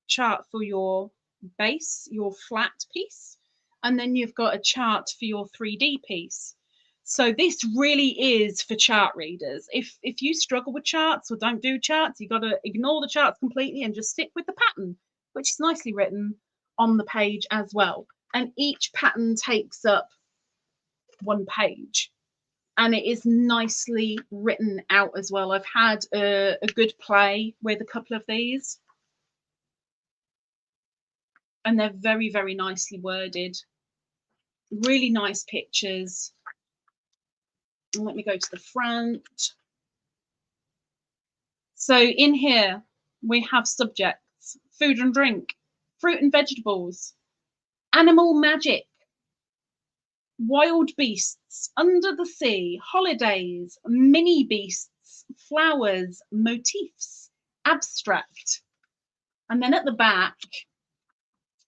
chart for your base, your flat piece, and then you've got a chart for your 3D piece. So this really is for chart readers. If you struggle with charts or don't do charts, you've got to ignore the charts completely and just stick with the pattern, which is nicely written on the page as well. And each pattern takes up one page, and it is nicely written out as well. I've had a good play with a couple of these, and they're very, very nicely worded. Really nice pictures. And let me go to the front. So in here, we have subjects: food and drink, fruit and vegetables, animal magic, wild beasts, under the sea, holidays, mini beasts, flowers, motifs, abstract. And then at the back,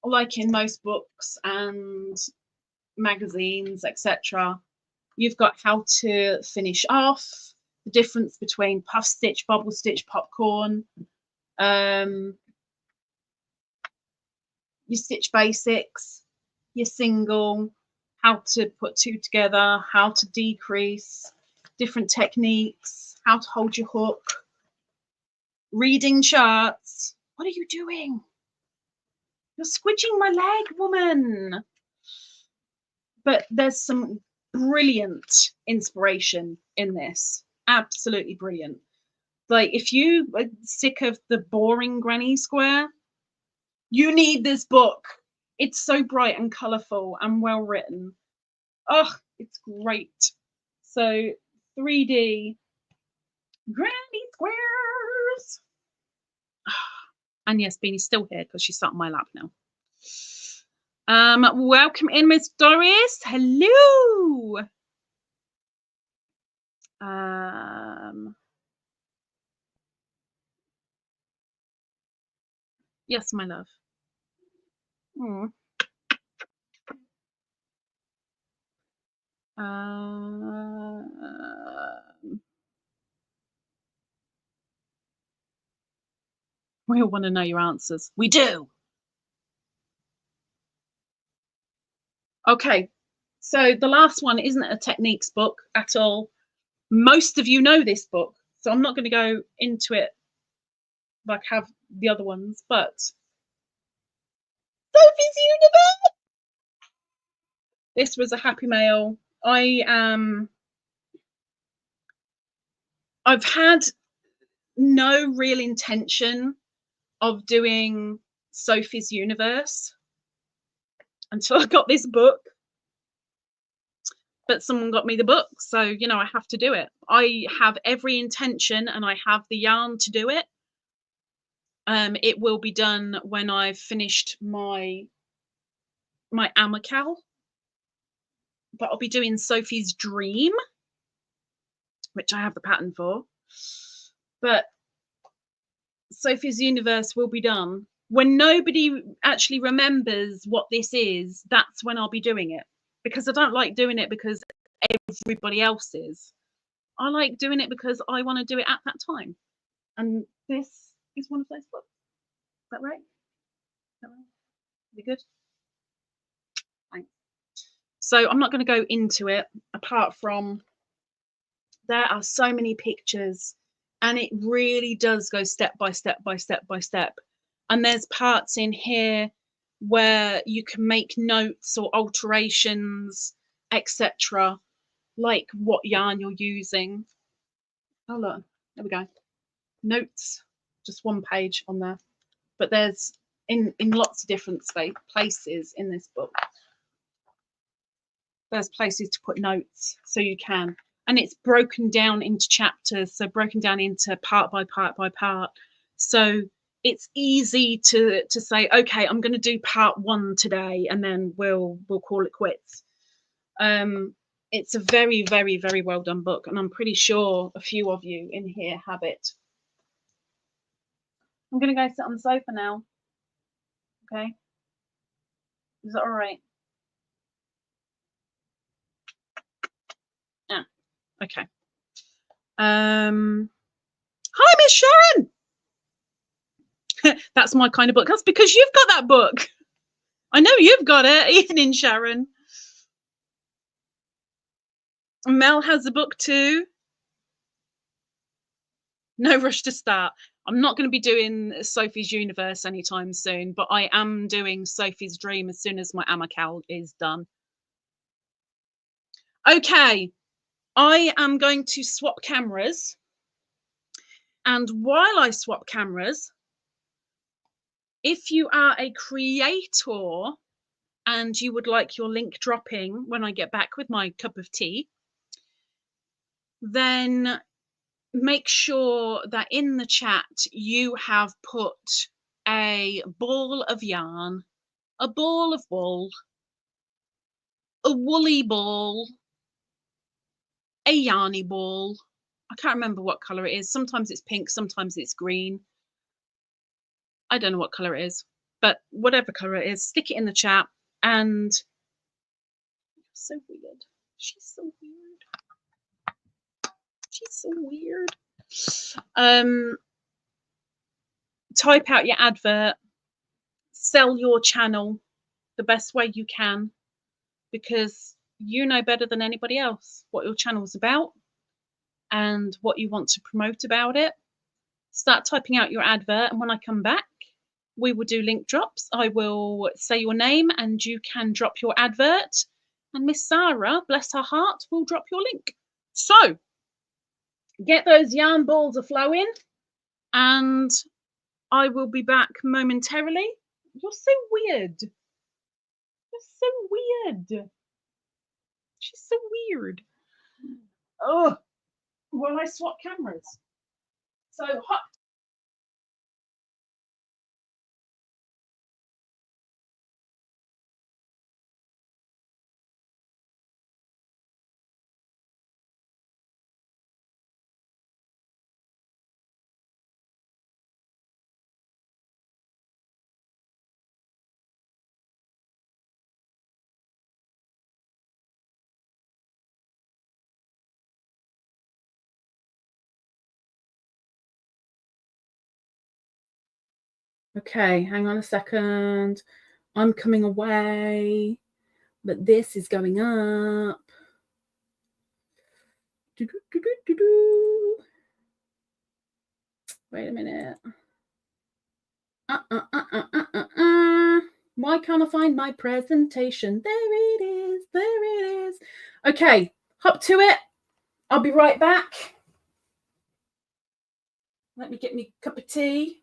like in most books and magazines, etc., you've got how to finish off, the difference between puff stitch, bobble stitch, popcorn, your stitch basics, your single, how to put two together, how to decrease, different techniques, how to hold your hook, reading charts. What are you doing? You're squidging my leg, woman. But there's some brilliant inspiration in this. Absolutely brilliant. Like, if you are sick of the boring granny square, you need this book. It's so bright and colourful and well written. Oh, it's great. So 3D granny squares. And yes, Beany's still here because she's sat on my lap now. Welcome in, Miss Doris. Hello. Yes, my love. We all want to know your answers. We do. Okay, so the last one isn't a techniques book at all. Most of you know this book, so I'm not going to go into it like I have the other ones, but Sophie's Universe! This was a happy mail. I've had no real intention of doing Sophie's Universe until I got this book, but someone got me the book, so you know I have to do it. I have every intention and I have the yarn to do it. It will be done when I've finished my Amicale, but I'll be doing Sophie's Dream, which I have the pattern for. But Sophie's Universe will be done when nobody actually remembers what this is. That's when I'll be doing it, because I don't like doing it because everybody else is. I like doing it because I want to do it at that time, and this is one of those books. Is that right? Is that right? Is it good? Thanks. So I'm not going to go into it, apart from there are so many pictures, and it really does go step by step by step by step. And there's parts in here where you can make notes or alterations, etc., like what yarn you're using. Oh look, there we go. Notes, just one page on there. But there's in lots of different places in this book. There's places to put notes, so you can. And it's broken down into chapters, so broken down into part by part by part. So it's easy to say, okay, I'm going to do part 1 today, and then we'll call it quits. It's a very, very, very well done book, and I'm pretty sure a few of you in here have it. I'm going to go sit on the sofa now. Okay, is that all right? Yeah. Okay. Hi, Miss Sharon. That's my kind of book. That's because you've got that book. I know you've got it. Evening, Sharon. Mel has a book too. No rush to start. I'm not going to be doing Sophie's Universe anytime soon, but I am doing Sophie's Dream as soon as my Amacal is done. Okay, I am going to swap cameras. And while I swap cameras, if you are a creator and you would like your link dropping when I get back with my cup of tea, then make sure that in the chat you have put a ball of yarn, a ball of wool, a woolly ball, a yarny ball. I can't remember what colour it is. Sometimes it's pink, sometimes it's green. I don't know what colour it is, but whatever colour it is, stick it in the chat. And so weird. She's so weird. She's so weird. Type out your advert, sell your channel the best way you can, because you know better than anybody else what your channel's about and what you want to promote about it. Start typing out your advert, and when I come back, we will do link drops. I will say your name and you can drop your advert, and Miss Sarah, bless her heart, will drop your link. So get those yarn balls a flowing, and I will be back momentarily. You're so weird. You're so weird. She's so weird. Oh, well, I swap cameras. So hot. Okay, hang on a second. I'm coming away, but this is going up. Wait a minute. Why can't I find my presentation? There it is. There it is. Okay, hop to it. I'll be right back. Let me get me a cup of tea.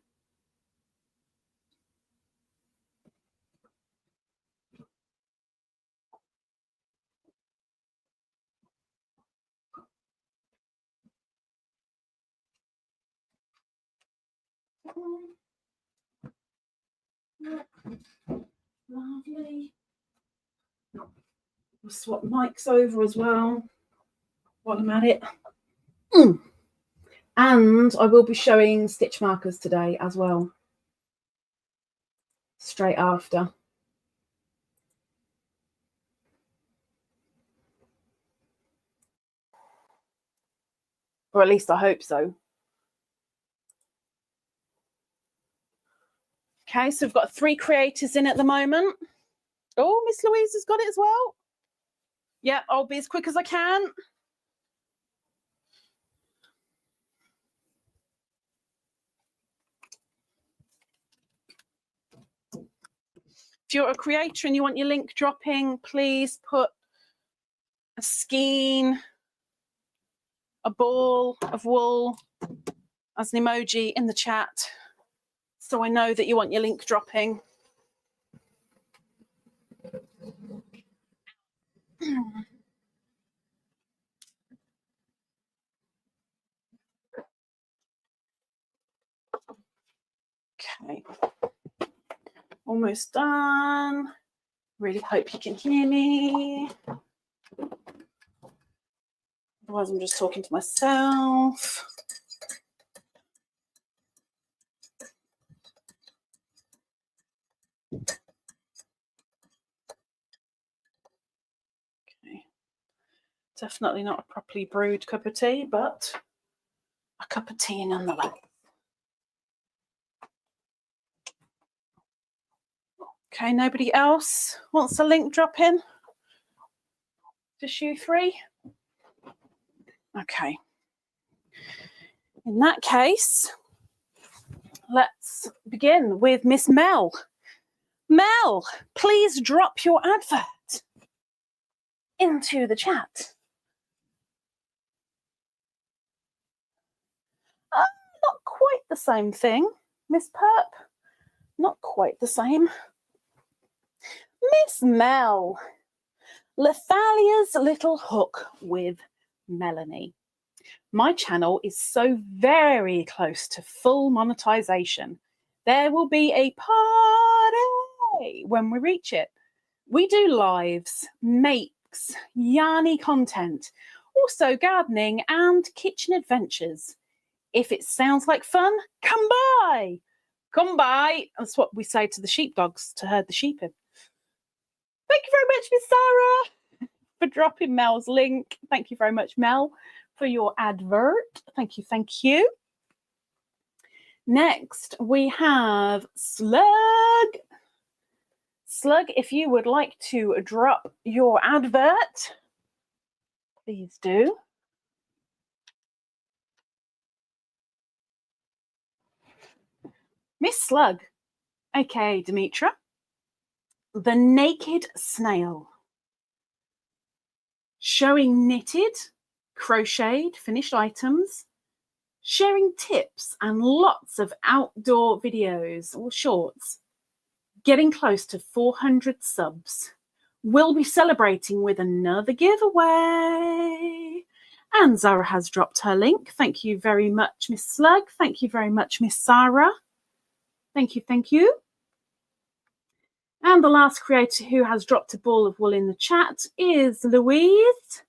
Lovely. We'll swap mics over as well while I'm at it. And I will be showing stitch markers today as well, straight after. Or at least I hope so. Okay, so we've got 3 creators in at the moment. Oh, Miss Louise has got it as well. Yeah, I'll be as quick as I can. If you're a creator and you want your link dropping, please put a skein, a ball of wool as an emoji in the chat so I know that you want your link dropping. Okay, almost done. Really hope you can hear me. Otherwise, I'm just talking to myself. Okay, definitely not a properly brewed cup of tea, but a cup of tea nonetheless. Okay, nobody else wants a link drop in? Just you three? Okay. In that case, let's begin with Miss Mel. Mel, please drop your advert into the chat. Not quite the same thing, Miss Perp. Not quite the same. Miss Mel, Lethalia's Little Hook with Melanie. My channel is so very close to full monetization. There will be a party when we reach it. We do lives, makes, yarny content, also gardening and kitchen adventures. If it sounds like fun, come by. Come by. That's what we say to the sheepdogs to herd the sheep in. Thank you very much, Miss Sarah, for dropping Mel's link. Thank you very much, Mel, for your advert. Thank you, thank you. Next, we have Slug. Slug, if you would like to drop your advert, please do. Miss Slug, aka Demetra, the Naked Snail, showing knitted, crocheted, finished items, sharing tips and lots of outdoor videos or shorts, getting close to 400 subs. We'll be celebrating with another giveaway. And Zara has dropped her link. Thank you very much, Miss Slug. Thank you very much, Miss Sarah. Thank you, thank you. And the last creator who has dropped a ball of wool in the chat is Louise.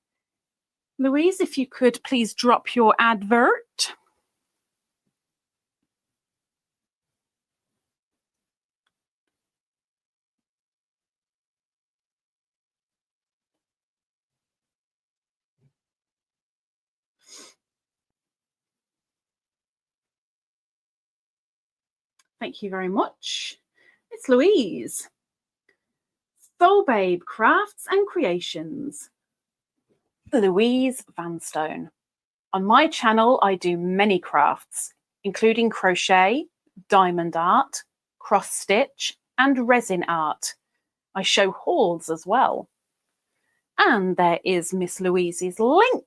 Louise, if you could please drop your advert. Thank you very much. It's Louise. Soul Babe Crafts and Creations. Louise Vanstone. On my channel, I do many crafts, including crochet, diamond art, cross stitch, and resin art. I show hauls as well. And there is Miss Louise's link.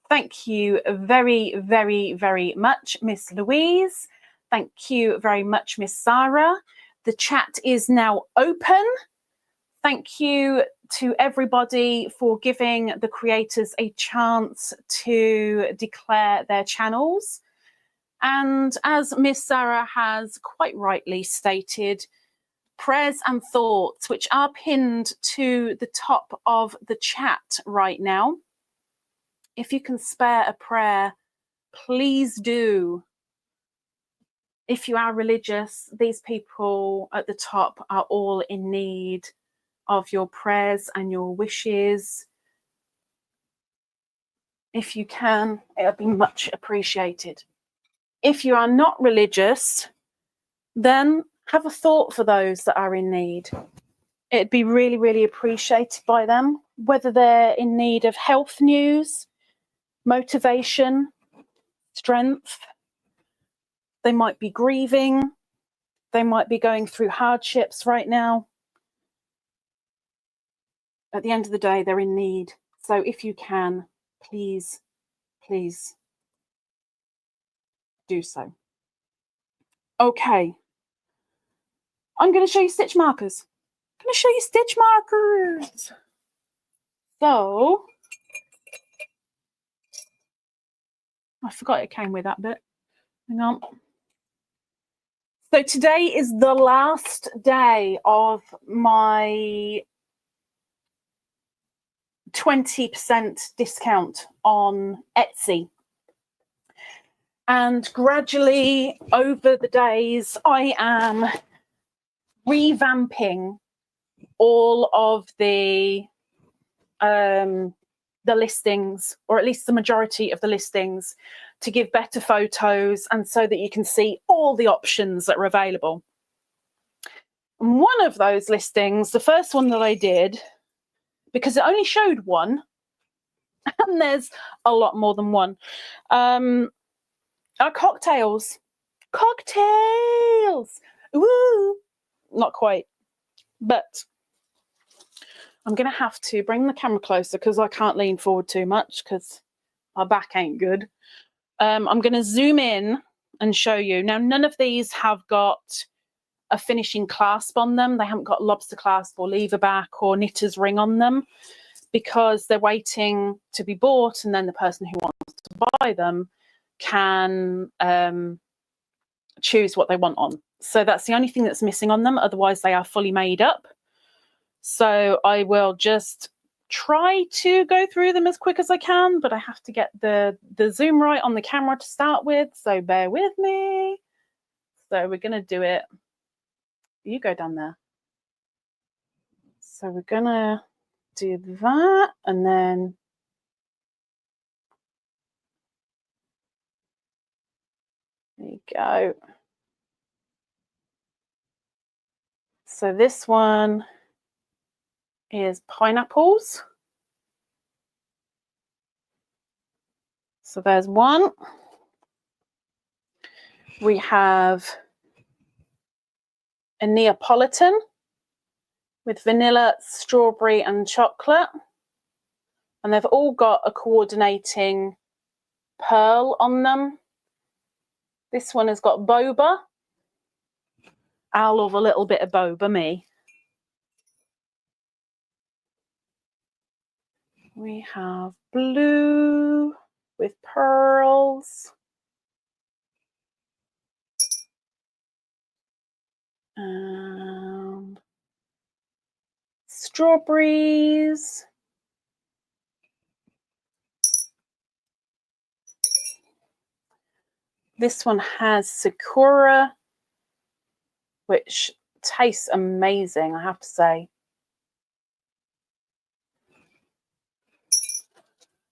Thank you very, very, very much, Miss Louise. Thank you very much, Miss Sarah. The chat is now open. Thank you to everybody for giving the creators a chance to declare their channels. And as Miss Sarah has quite rightly stated, prayers and thoughts, which are pinned to the top of the chat right now. If you can spare a prayer, please do. If you are religious, these people at the top are all in need of your prayers and your wishes. If you can, it would be much appreciated. If you are not religious, then have a thought for those that are in need. It'd be really, really appreciated by them, whether they're in need of health news, motivation, strength. They might be grieving. They might be going through hardships right now. at the end of the day, they're in need. So if you can, please, please do so. Okay. I'm going to show you stitch markers. I'm going to show you stitch markers. So, I forgot it came with that bit. Hang on. So today is the last day of my 20% discount on Etsy. And gradually over the days, I am revamping all of the listings, or at least the majority of the listings, to give better photos and so that you can see all the options that are available. And one of those listings, the first one that I did, because it only showed one, and there's a lot more than one, are cocktails. Cocktails! Woo! Not quite, but I'm going to have to bring the camera closer because I can't lean forward too much because my back ain't good. I'm going to zoom in and show you. Now, none of these have got a finishing clasp on them. They haven't got lobster clasp or lever back or knitter's ring on them because they're waiting to be bought, and then the person who wants to buy them can choose what they want on. So that's the only thing that's missing on them. Otherwise, they are fully made up. So I will just try to go through them as quick as I can, but I have to get the zoom right on the camera to start with, so bear with me. So we're going to do it. You go down there. So we're going to do that, and then there you go. So this one is pineapples. So there's one. We have a Neapolitan with vanilla, strawberry and chocolate. And they've all got a coordinating pearl on them. This one has got boba. I love a little bit of boba, me. We have blue with pearls. And strawberries. This one has sakura, which tastes amazing, I have to say.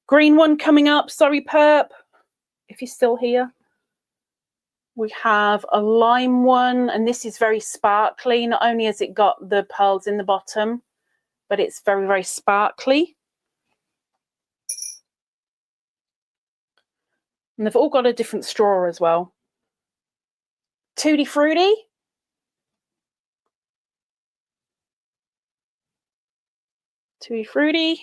Green one coming up. Sorry, Perp, if you're still here. We have a lime one, and this is very sparkly. Not only has it got the pearls in the bottom, but it's very, very sparkly. And they've all got a different straw as well. Tutti Frutti. Tutti Frutti.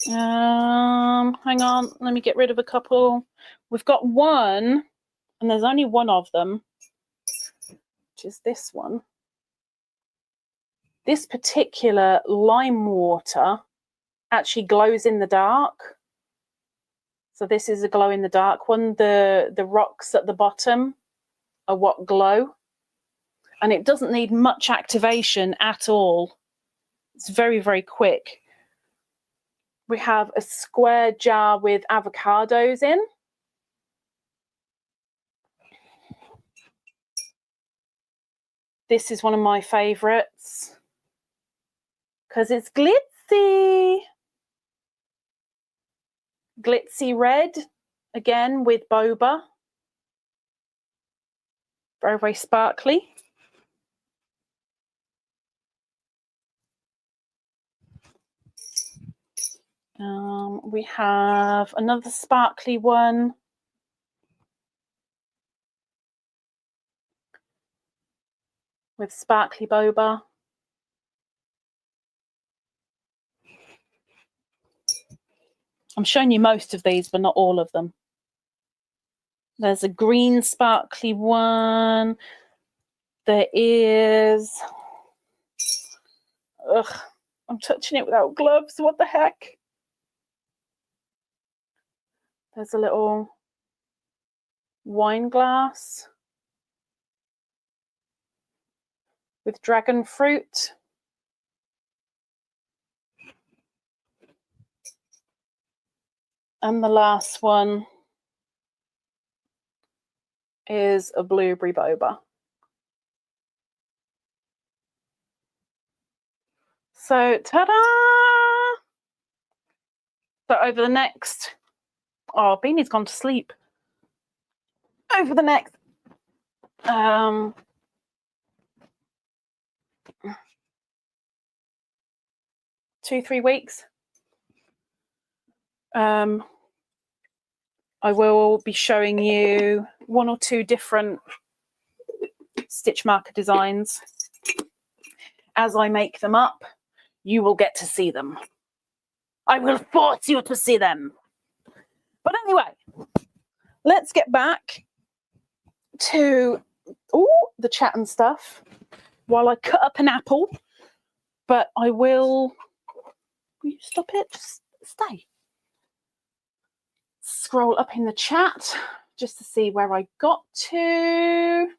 Hang on, let me get rid of a couple. We've got one, and there's only one of them, which is this one. This particular lime water actually glows in the dark. So this is a glow in the dark one. The rocks at the bottom are what glow. And it doesn't need much activation at all. It's very, very quick. We have a square jar with avocados in. This is one of my favorites because it's glitzy. Glitzy red, again with boba. Very, very sparkly. We have another sparkly one. With sparkly boba. I'm showing you most of these, but not all of them. There's a green sparkly one. There is... Ugh, I'm touching it without gloves. What the heck? There's a little wine glass with dragon fruit. And the last one is a blueberry boba. So, ta-da! So over the next, oh, Beany's gone to sleep. Over the next 2-3 weeks, I will be showing you 1 or 2 different stitch marker designs. As I make them up, you will get to see them. I will force you to see them. But anyway, let's get back to the chat and stuff while I cut up an apple. But I will you stop it? Just stay. Scroll up in the chat just to see where I got to.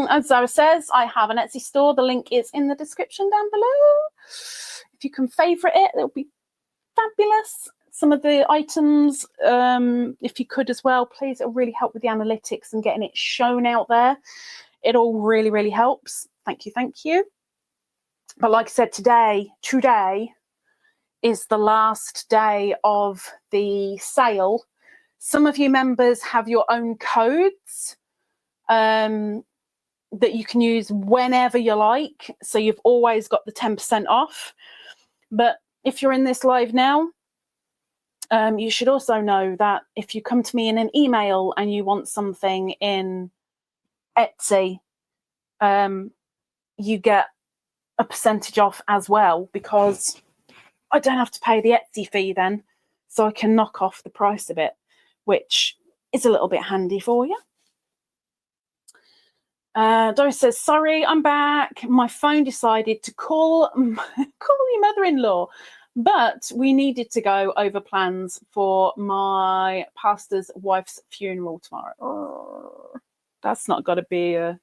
As Zara says, I have an Etsy store. The link is in the description down below. If you can favourite it, it'll be fabulous. Some of the items, if you could as well, please. It'll really help with the analytics and getting it shown out there. It all really, really helps. Thank you, thank you. But like I said, today is the last day of the sale. Some of you members have your own codes that you can use whenever you like. So you've always got the 10% off. But if you're in this live now, you should also know that if you come to me in an email and you want something in Etsy, you get a percentage off as well, because I don't have to pay the Etsy fee then, so I can knock off the price a bit, which is a little bit handy for you. Doris says, sorry, I'm back. My phone decided to call your mother-in-law, but we needed to go over plans for my pastor's wife's funeral tomorrow. Oh, that's not got to be a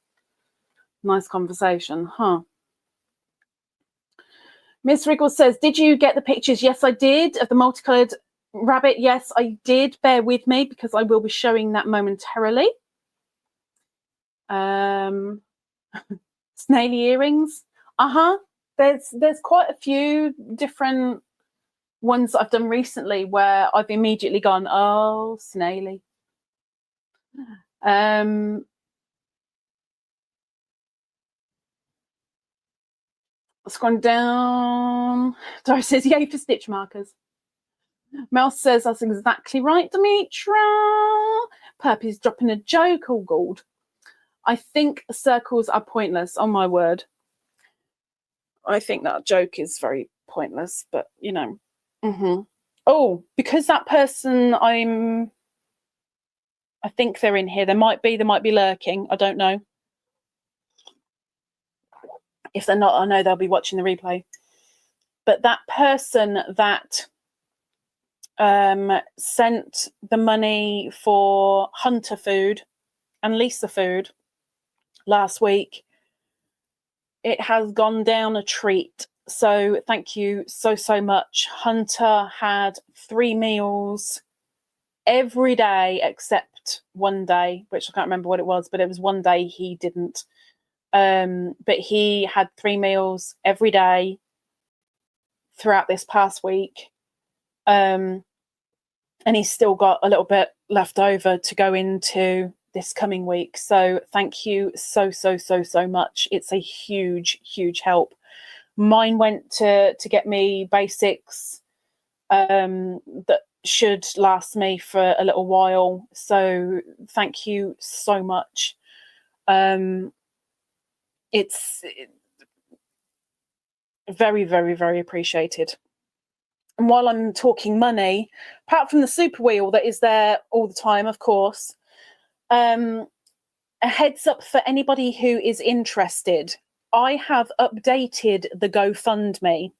nice conversation, huh? Miss Wriggles says, did you get the pictures? Yes, I did, of the multicoloured rabbit. Yes, I did. Bear with me because I will be showing that momentarily. Snaily earrings. There's quite a few different ones that I've done recently where I've immediately gone, oh, snaily. Scrolling down. Doris says, yay for stitch markers. Mel says, that's exactly right, Demetra. Perpy's dropping a joke. Oh, God. I think circles are pointless. Oh, my word. I think that joke is very pointless, but, you know. Oh, because that person I think they're in here. They might be lurking. I don't know. If they're not, I know they'll be watching the replay. But that person that sent the money for Hunter food and Lisa food last week, it has gone down a treat. So thank you so much. Hunter had 3 meals every day except one day, which I can't remember what it was, but it was one day he didn't. But he had 3 meals every day throughout this past week. And he's still got a little bit left over to go into this coming week. So thank you so much. It's a huge help. Mine went to get me basics that should last me for a little while. So thank you so much. it's very, very, very appreciated. And while I'm talking money, apart from the super wheel that is there all the time, of course, a heads up for anybody who is interested. I have updated the GoFundMe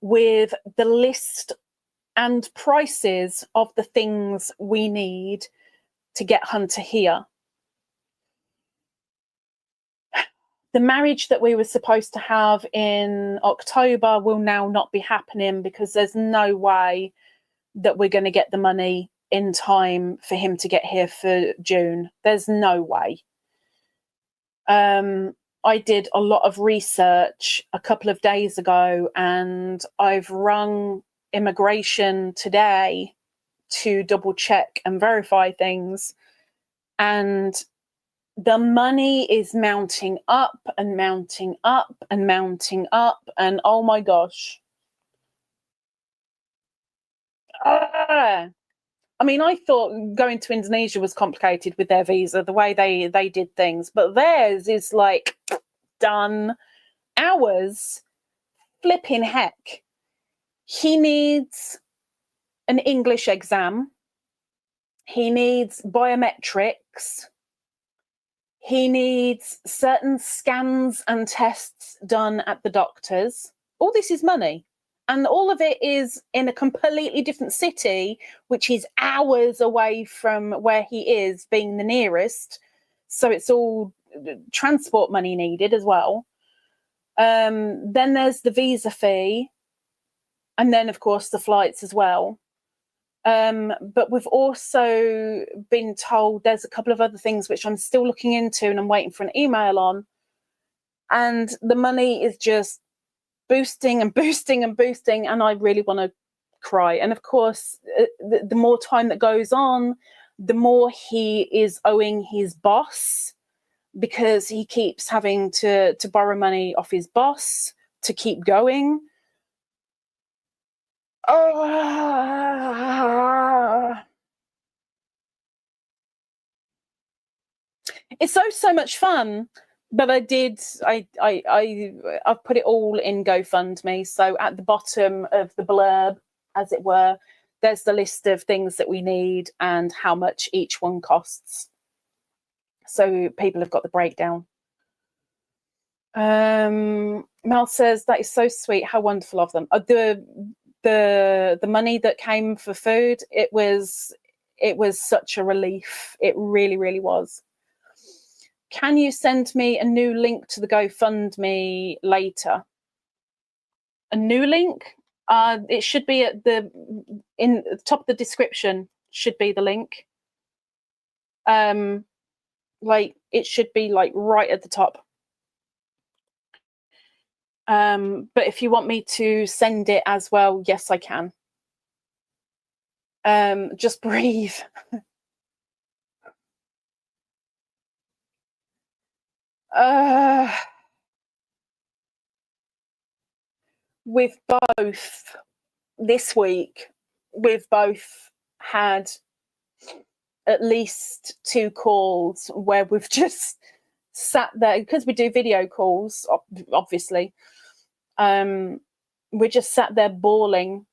with the list and prices of the things we need to get Hunter here. The marriage that we were supposed to have in October will now not be happening because there's no way that we're going to get the money in time for him to get here for June. There's no way. I did a lot of research a couple of days ago, and I've rung immigration today to double check and verify things. And the money is mounting up and mounting up and mounting up. And oh my gosh. I mean, I thought going to Indonesia was complicated with their visa, the way they did things, but theirs is like done. Ours, flipping heck. He needs an English exam. He needs biometrics. He needs certain scans and tests done at the doctors. All this is money. And all of it is in a completely different city, which is hours away from where he is, being the nearest. So it's all transport money needed as well. Then there's the visa fee. And then, of course, the flights as well. But we've also been told there's a couple of other things which I'm still looking into and I'm waiting for an email on. And the money is just boosting and boosting and boosting, and I really want to cry. And of course, the more time that goes on, the more he is owing his boss, because he keeps having to borrow money off his boss to keep going. It's so much fun. But I've put it all in GoFundMe. So at the bottom of the blurb, as it were, there's the list of things that we need and how much each one costs. So people have got the breakdown. Mel says, that is so sweet. How wonderful of them. The money that came for food, it was such a relief. It really, really was. Can you send me a new link to the GoFundMe later? A new link? It should be at the top of the description. Should be the link. Like it should be like right at the top. But if you want me to send it as well, yes, I can. Just breathe. We've both, this week, we've both had at least 2 calls where we've just sat there, because we do video calls, obviously. We just sat there bawling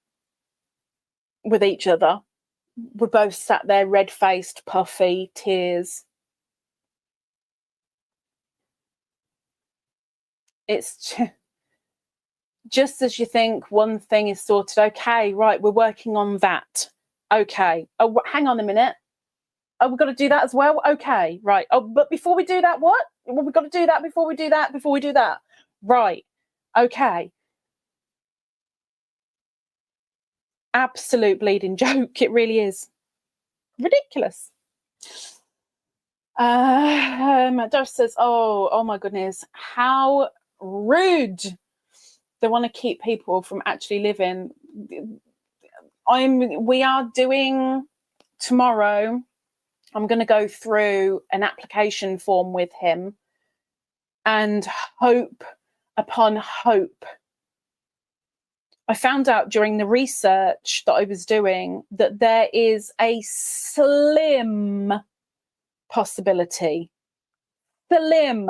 with each other. We both sat there red-faced, puffy, tears. It's just as you think one thing is sorted. Okay, right, we're working on that. Okay. Oh, hang on a minute. Oh, we've got to do that as well? Okay, right. Oh, but before we do that, what? Well, we've got to do that before we do that, before we do that. Right. Okay. Absolute bleeding joke. It really is. Ridiculous. Josh says, oh my goodness, how rude. They want to keep people from actually living. We are doing tomorrow. I'm going to go through an application form with him, and hope upon hope, I found out during the research that I was doing that there is a slim possibility, slim,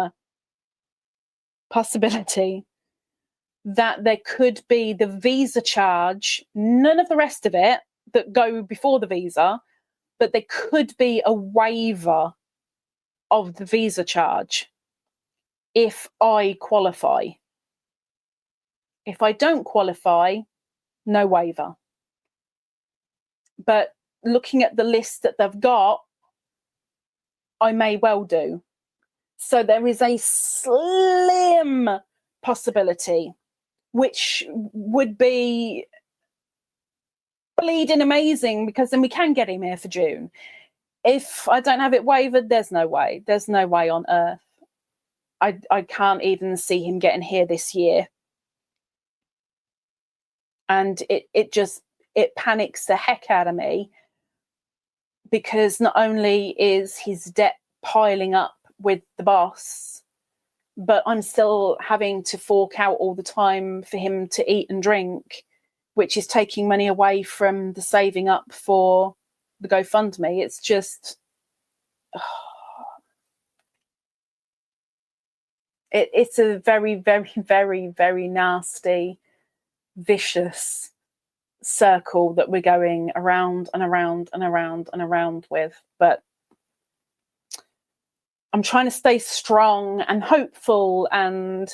possibility that there could be the visa charge, none of the rest of it that go before the visa, but there could be a waiver of the visa charge if I qualify. If I don't qualify, no waiver. But looking at the list that they've got, I may well do. So there is a slim possibility, which would be bleeding amazing, because then we can get him here for June. If I don't have it wavered, there's no way. There's no way on earth. I can't even see him getting here this year. And it panics the heck out of me, because not only is his debt piling up with the boss, but I'm still having to fork out all the time for him to eat and drink, which is taking money away from the saving up for the GoFundMe. It's just, it's a very, very, very, very nasty, vicious circle that we're going around and around and around and around with. But I'm trying to stay strong and hopeful and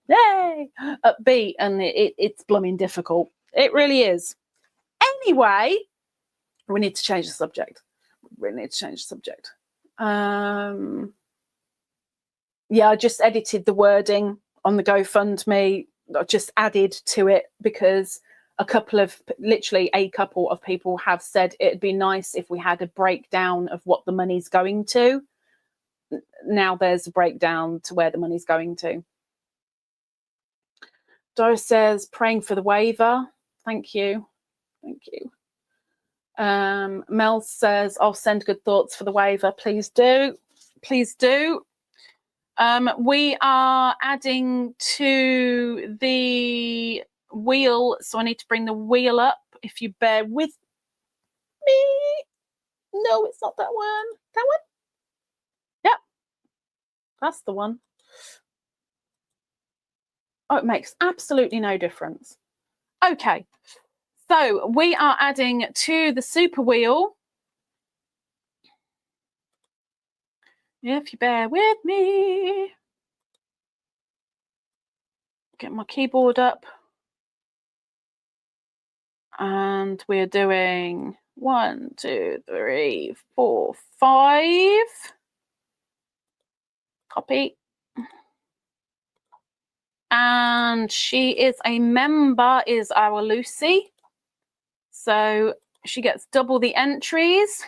yay, upbeat, and it's blooming difficult. It really is. Anyway, we need to change the subject. Yeah, I just edited the wording on the GoFundMe. I just added to it because literally a couple of people have said it'd be nice if we had a breakdown of what the money's going to. Now there's a breakdown to where the money's going to. Doris says, praying for the waiver. Thank you. Mel says, I'll send good thoughts for the waiver. Please do. We are adding to the wheel, so I need to bring the wheel up. If you bear with me. No, it's not that one. That one? Yep. That's the one. Oh, it makes absolutely no difference. Okay. So we are adding to the super wheel. If you bear with me. Get my keyboard up. And we're doing 1, 2, 3, 4, 5. Copy. And she is a member, is our Lucy. So she gets double the entries.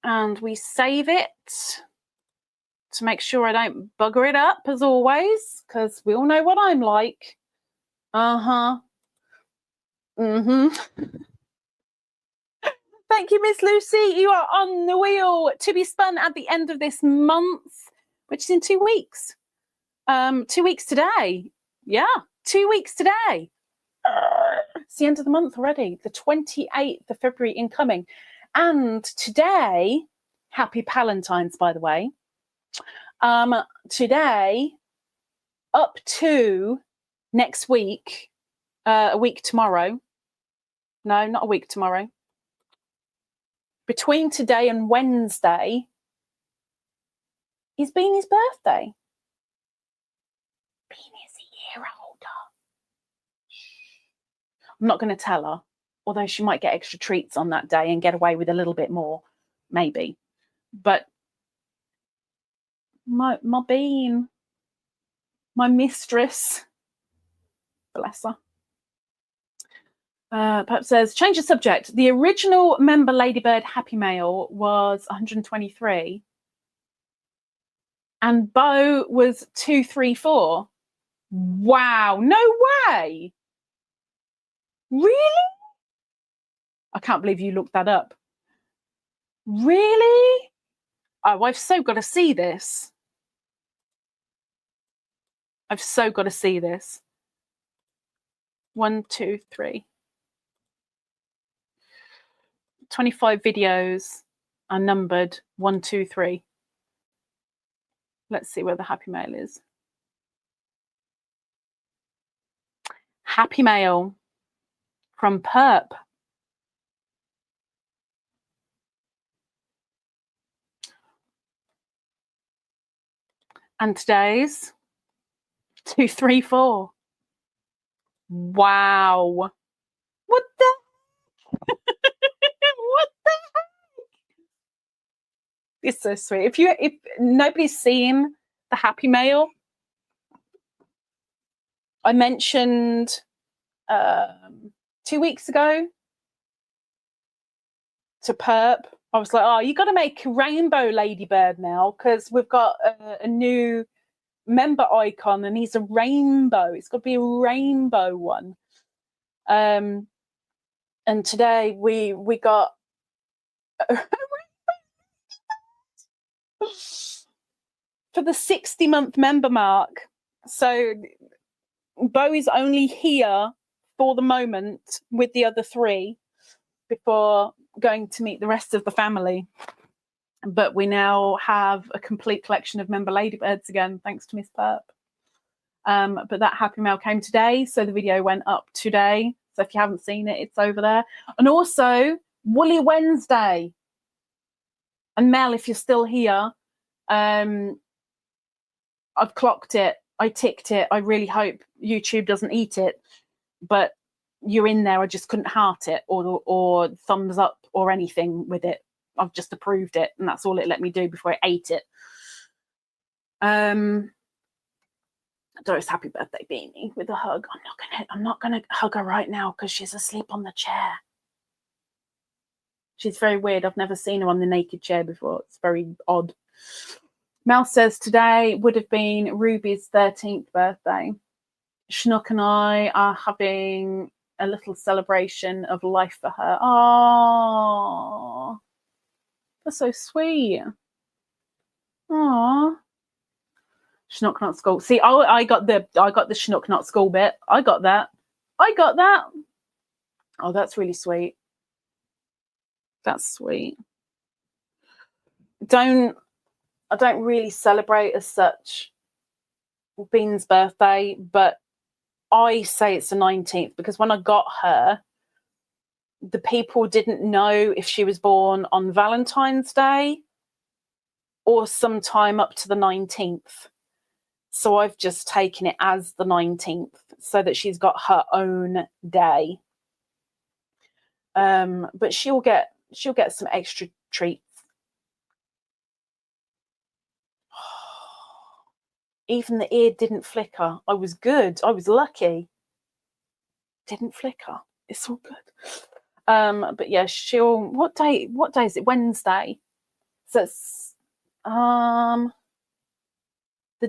And we save it to make sure I don't bugger it up, as always, because we all know what I'm like. Thank you, Miss Lucy. You are on the wheel to be spun at the end of this month, which is in 2 weeks. 2 weeks today. Yeah, 2 weeks today. It's the end of the month already. The 28th of February incoming. And today, happy Palentine's, by the way. Today, up to next week, a week tomorrow. No, not a week tomorrow. Between today and Wednesday is Beany's birthday. Beany's a year older. I'm not going to tell her, although she might get extra treats on that day and get away with a little bit more, maybe. But my Bean, my mistress, bless her. Perhaps says, change the subject. The original member Ladybird Happy Mail was 123 and Bo was 234. Wow, no way. Really? I can't believe you looked that up. Really? Oh, I've so got to see this. I've so got to see this. 1, 2, 3. 25 videos are numbered 1, 2, 3. Let's see where the happy mail is. Happy mail from Perp. And today's 234. Wow. What the what the heck? It's so sweet. If nobody's seen the happy mail, I mentioned 2 weeks ago to Perp. I was like, oh, you got to make a rainbow ladybird now, because we've got a new member icon and he's a rainbow. It's got to be a rainbow one. And today we got for the 60-month member mark. So Bowie's only here for the moment with the other 3 before going to meet the rest of the family. But we now have a complete collection of member ladybirds again, thanks to Miss Perp. But that happy mail came today, so the video went up today. So if you haven't seen it, it's over there. And also Woolly Wednesday. And Mel, if you're still here, I've clocked it. I ticked it. I really hope YouTube doesn't eat it. But you're in there. I just couldn't heart it or thumbs up or anything with it. I've just approved it, and that's all it let me do before I ate it. Doris, happy birthday, Beany, with a hug. I'm not gonna hug her right now because she's asleep on the chair. She's very weird. I've never seen her on the naked chair before. It's very odd. Mel says today would have been Ruby's 13th birthday. Schnook and I are having a little celebration of life for her. Oh, that's so sweet. Oh, Schnook Not School. See, I got the Schnook Not School bit. I got that. Oh, that's really sweet. That's sweet. I don't really celebrate as such Bean's birthday, but I say it's the 19th because when I got her, the people didn't know if she was born on Valentine's Day or sometime up to the 19th. So I've just taken it as the 19th so that she's got her own day. But she'll get some extra treats. Even the ear didn't flicker. I was good. I was lucky. Didn't flicker. It's all good. But yeah, what day is it? Wednesday. So it's the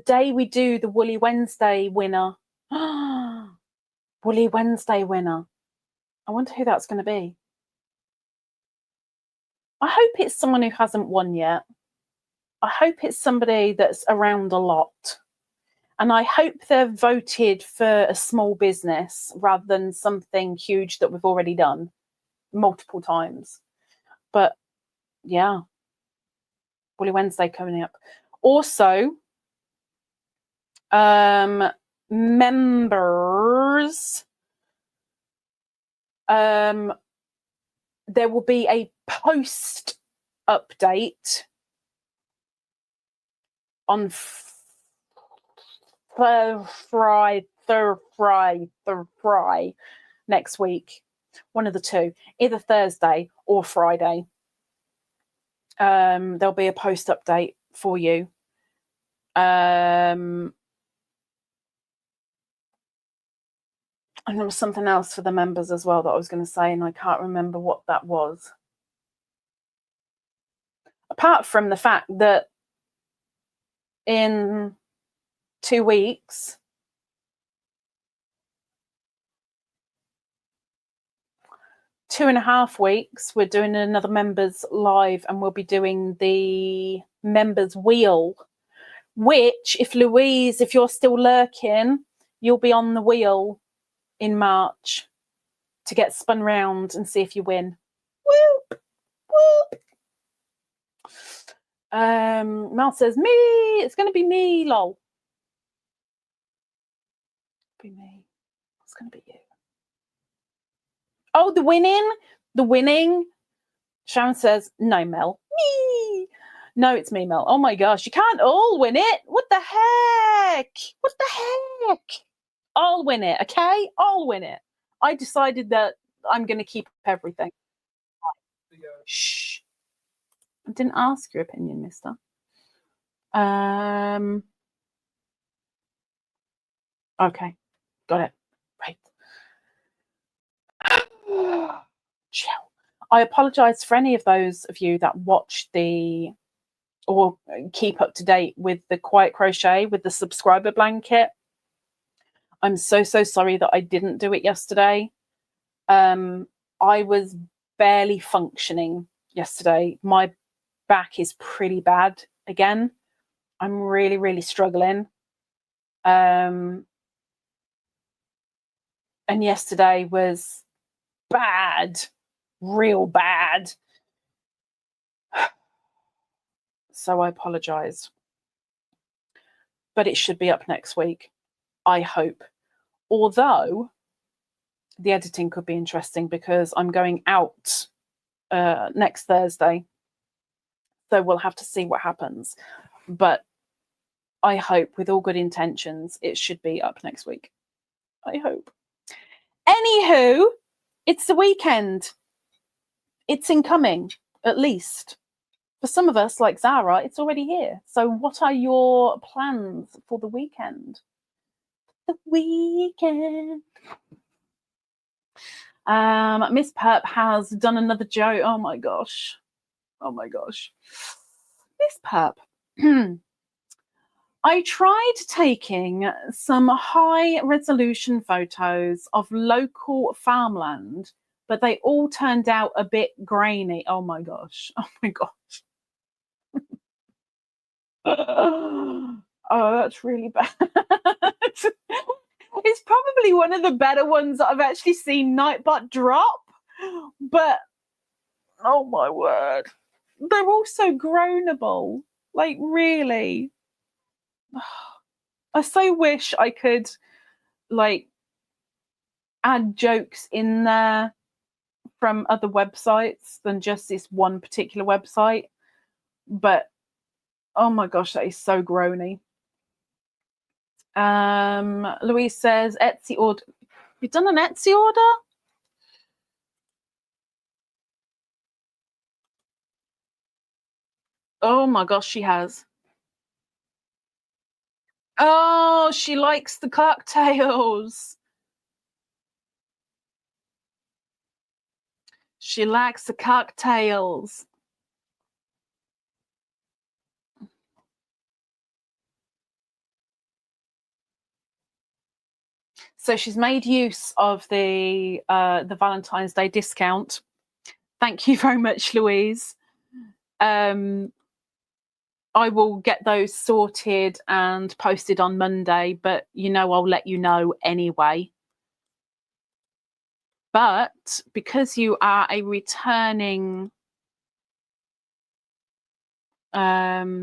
day we do the Woolly Wednesday winner. Woolly Wednesday winner. I wonder who that's going to be. I hope it's someone who hasn't won yet. I hope it's somebody that's around a lot. And I hope they've voted for a small business rather than something huge that we've already done multiple times. But yeah, Woolly Wednesday coming up. Also, members, there will be a post update on Friday next week. One of the two, either Thursday or Friday. There'll be a post update for you. And there was something else for the members as well that I was going to say, and I can't remember what that was. Apart from the fact that in 2 weeks, two and a half weeks, we're doing another members live, and we'll be doing the members wheel, which, if Louise, if you're still lurking, you'll be on the wheel in March to get spun round and see if you win. Whoop, whoop. Mel says, me, it's going to be me, lol. Be me. It's going to be you. Oh, the winning. Sharon says, no, Mel. Me. No, it's me, Mel. Oh my gosh, you can't all win it. What the heck? What the heck? I'll win it, okay? I'll win it. I decided that I'm going to keep everything. Shh. I didn't ask your opinion, mister. Okay, got it. Right. Chill. I apologise for any of those of you that watch or keep up to date with the Quiet Crochet with the subscriber blanket. I'm so sorry that I didn't do it yesterday. I was barely functioning yesterday. My back is pretty bad again. I'm really struggling. And yesterday was bad, real bad. So I apologise. But it should be up next week, I hope. Although the editing could be interesting because I'm going out next Thursday. So we'll have to see what happens. But I hope, with all good intentions, it should be up next week. I hope. Anywho, it's the weekend. It's incoming, at least. For some of us, like Zara, it's already here. So what are your plans for the weekend? The weekend. Miss Perp has done another joke. Oh my gosh. Miss Perp. I tried taking some high resolution photos of local farmland, but they all turned out a bit grainy. Oh my gosh. Oh, that's really bad. It's probably one of the better ones that I've actually seen Nightbot drop, but oh my word, they're all so groanable. Like, really. I so wish I could like add jokes in there from other websites than just this one particular website, but oh my gosh, that is so groany. Louise says Etsy order. You've done an Etsy order? Oh my gosh, she has. Oh, she likes the cocktails. She likes the cocktails. So she's made use of the Valentine's Day discount. Thank you very much, Louise. I will get those sorted and posted on Monday, but I'll let you know anyway. But because you are a returning buyer,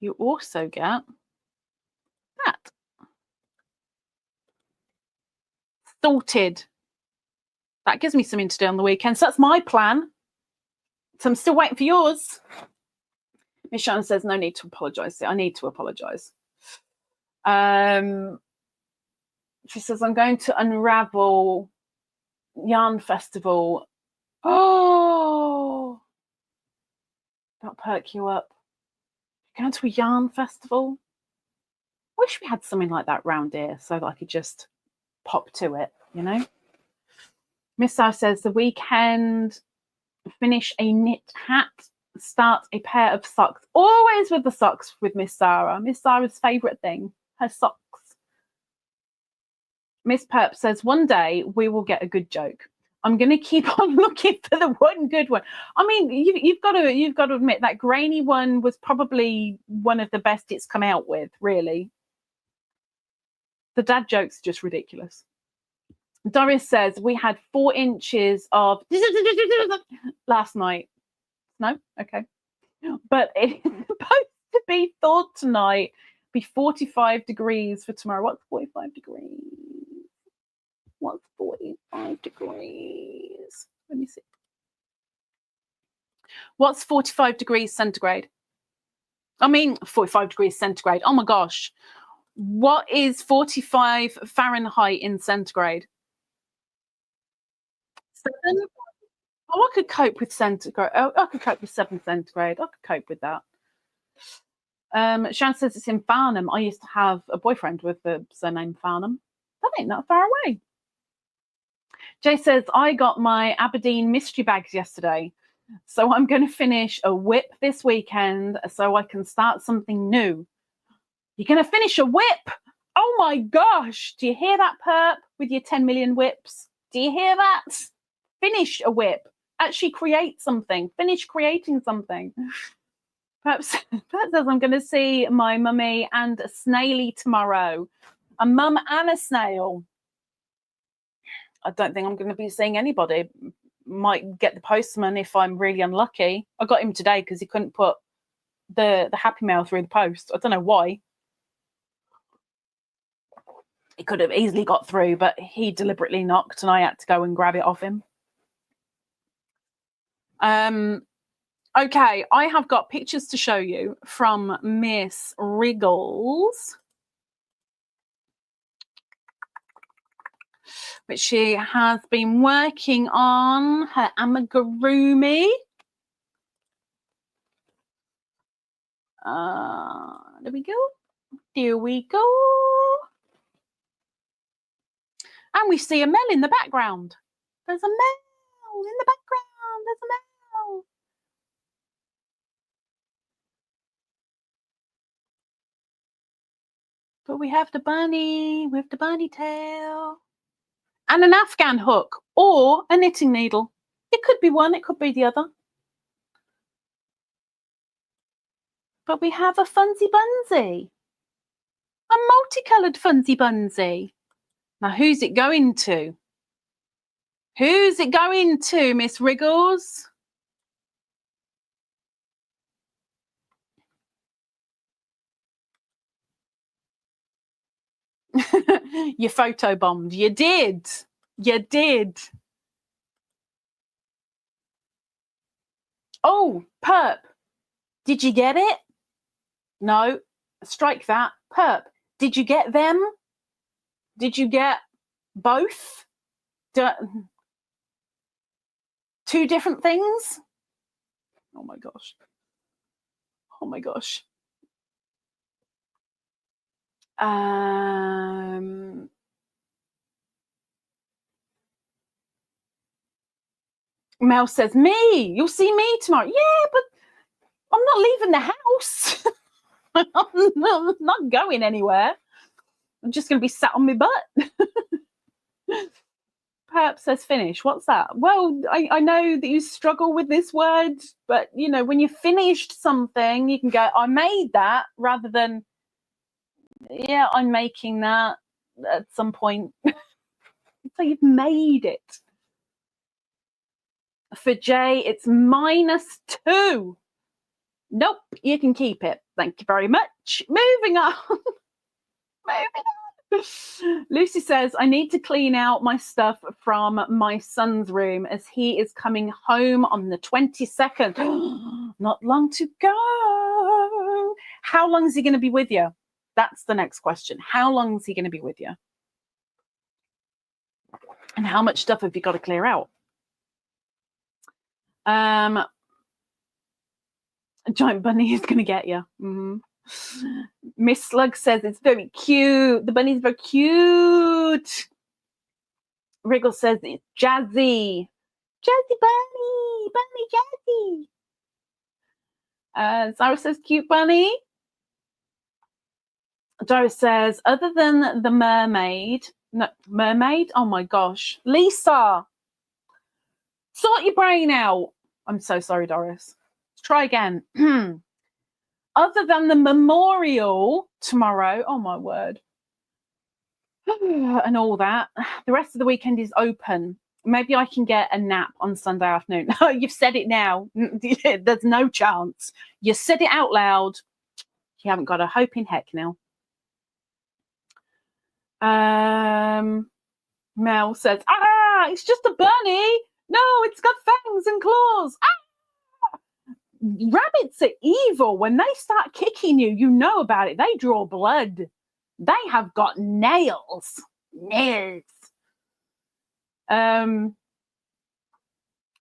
you also get that sorted. That gives me something to do on the weekend. So that's my plan. So I'm still waiting for yours. Miss Sharna says no need to apologise. I need to apologise. She says I'm going to Unravel Yarn Festival. Oh, that'll perk you up. You're going to a yarn festival? Wish we had something like that round here so that I could just pop to it, Miss Sarah says the weekend, finish a knit hat, start a pair of socks. Always with the socks with Miss Sarah. Miss Sarah's favourite thing, her socks. Miss Perp says one day we will get a good joke. I'm going to keep on looking for the one good one. I mean, you've got to admit that grainy one was probably one of the best it's come out with, really. The dad joke's just ridiculous. Doris says, we had 4 inches of last night. No? Okay. But it's supposed to be thawed tonight. Be 45 degrees for tomorrow. What's 45 degrees? What's 45 degrees? Let me see. What's 45 degrees centigrade? I mean, 45 degrees centigrade. Oh my gosh. What is 45 Fahrenheit in centigrade? 7? Oh, I could cope with centigrade. Oh, I could cope with 7 centigrade. I could cope with that. Shan says it's in Farnham. I used to have a boyfriend with the surname Farnham. That ain't that far away. Jay says, I got my Aberdeen mystery bags yesterday. So I'm going to finish a whip this weekend so I can start something new. You're going to finish a whip? Oh my gosh. Do you hear that, Perp, with your 10 million whips? Do you hear that? Finish a whip. Actually create something. Finish creating something. Perhaps that says I'm going to see my mummy and a snaily tomorrow. A mum and a snail. I don't think I'm going to be seeing anybody. Might get the postman if I'm really unlucky. I got him today because he couldn't put the Happy Mail through the post. I don't know why. He could have easily got through, but he deliberately knocked and I had to go and grab it off him. Okay, I have got pictures to show you from Miss Wriggles, which she has been working on her amigurumi. There we go. There we go. And we see a Mel in the background. There's a Mel in the background. There's a Mel. But we have the bunny with the bunny tail. And an Afghan hook or a knitting needle. It could be one, it could be the other. But we have a funsy bunsy. A multicoloured funsy bunsy. Now, who's it going to? Who's it going to, Miss Wriggles? You photobombed. You did. You did. Oh, Perp. Did you get it? No. Strike that. Perp. Did you get them? Did you get both? Two different things? Oh my gosh. Oh my gosh. Mel says, me, you'll see me tomorrow. Yeah, but I'm not leaving the house. I'm not going anywhere. I'm just going to be sat on my butt. Perhaps says finish. What's that? Well, I know that you struggle with this word, but, you know, when you finished something, you can go, I made that, rather than, yeah, I'm making that at some point. So you've made it. For Jay, it's -2. Nope, you can keep it. Thank you very much. Moving on. Moving on. Lucy says, I need to clean out my stuff from my son's room as he is coming home on the 22nd. Not long to go. How long is he going to be with you? That's the next question. How long is he going to be with you? And how much stuff have you got to clear out? Giant bunny is going to get you. Miss Slug says it's very cute. The bunny's very cute. Wriggle says it's jazzy. Jazzy bunny. Bunny jazzy. Zara says cute bunny. Doris says, other than the mermaid. No, mermaid? Oh my gosh. Lisa. Sort your brain out. I'm so sorry, Doris. Let's try again. Other than the memorial tomorrow, oh my word. and all that. The rest of the weekend is open. Maybe I can get a nap on Sunday afternoon. No, you've said it now. There's no chance. You said it out loud. You haven't got a hope in heck now. Mel says, it's just a bunny. No, it's got fangs and claws. Rabbits are evil. When they start kicking you, you know about it. They draw blood. They have got nails. Nails.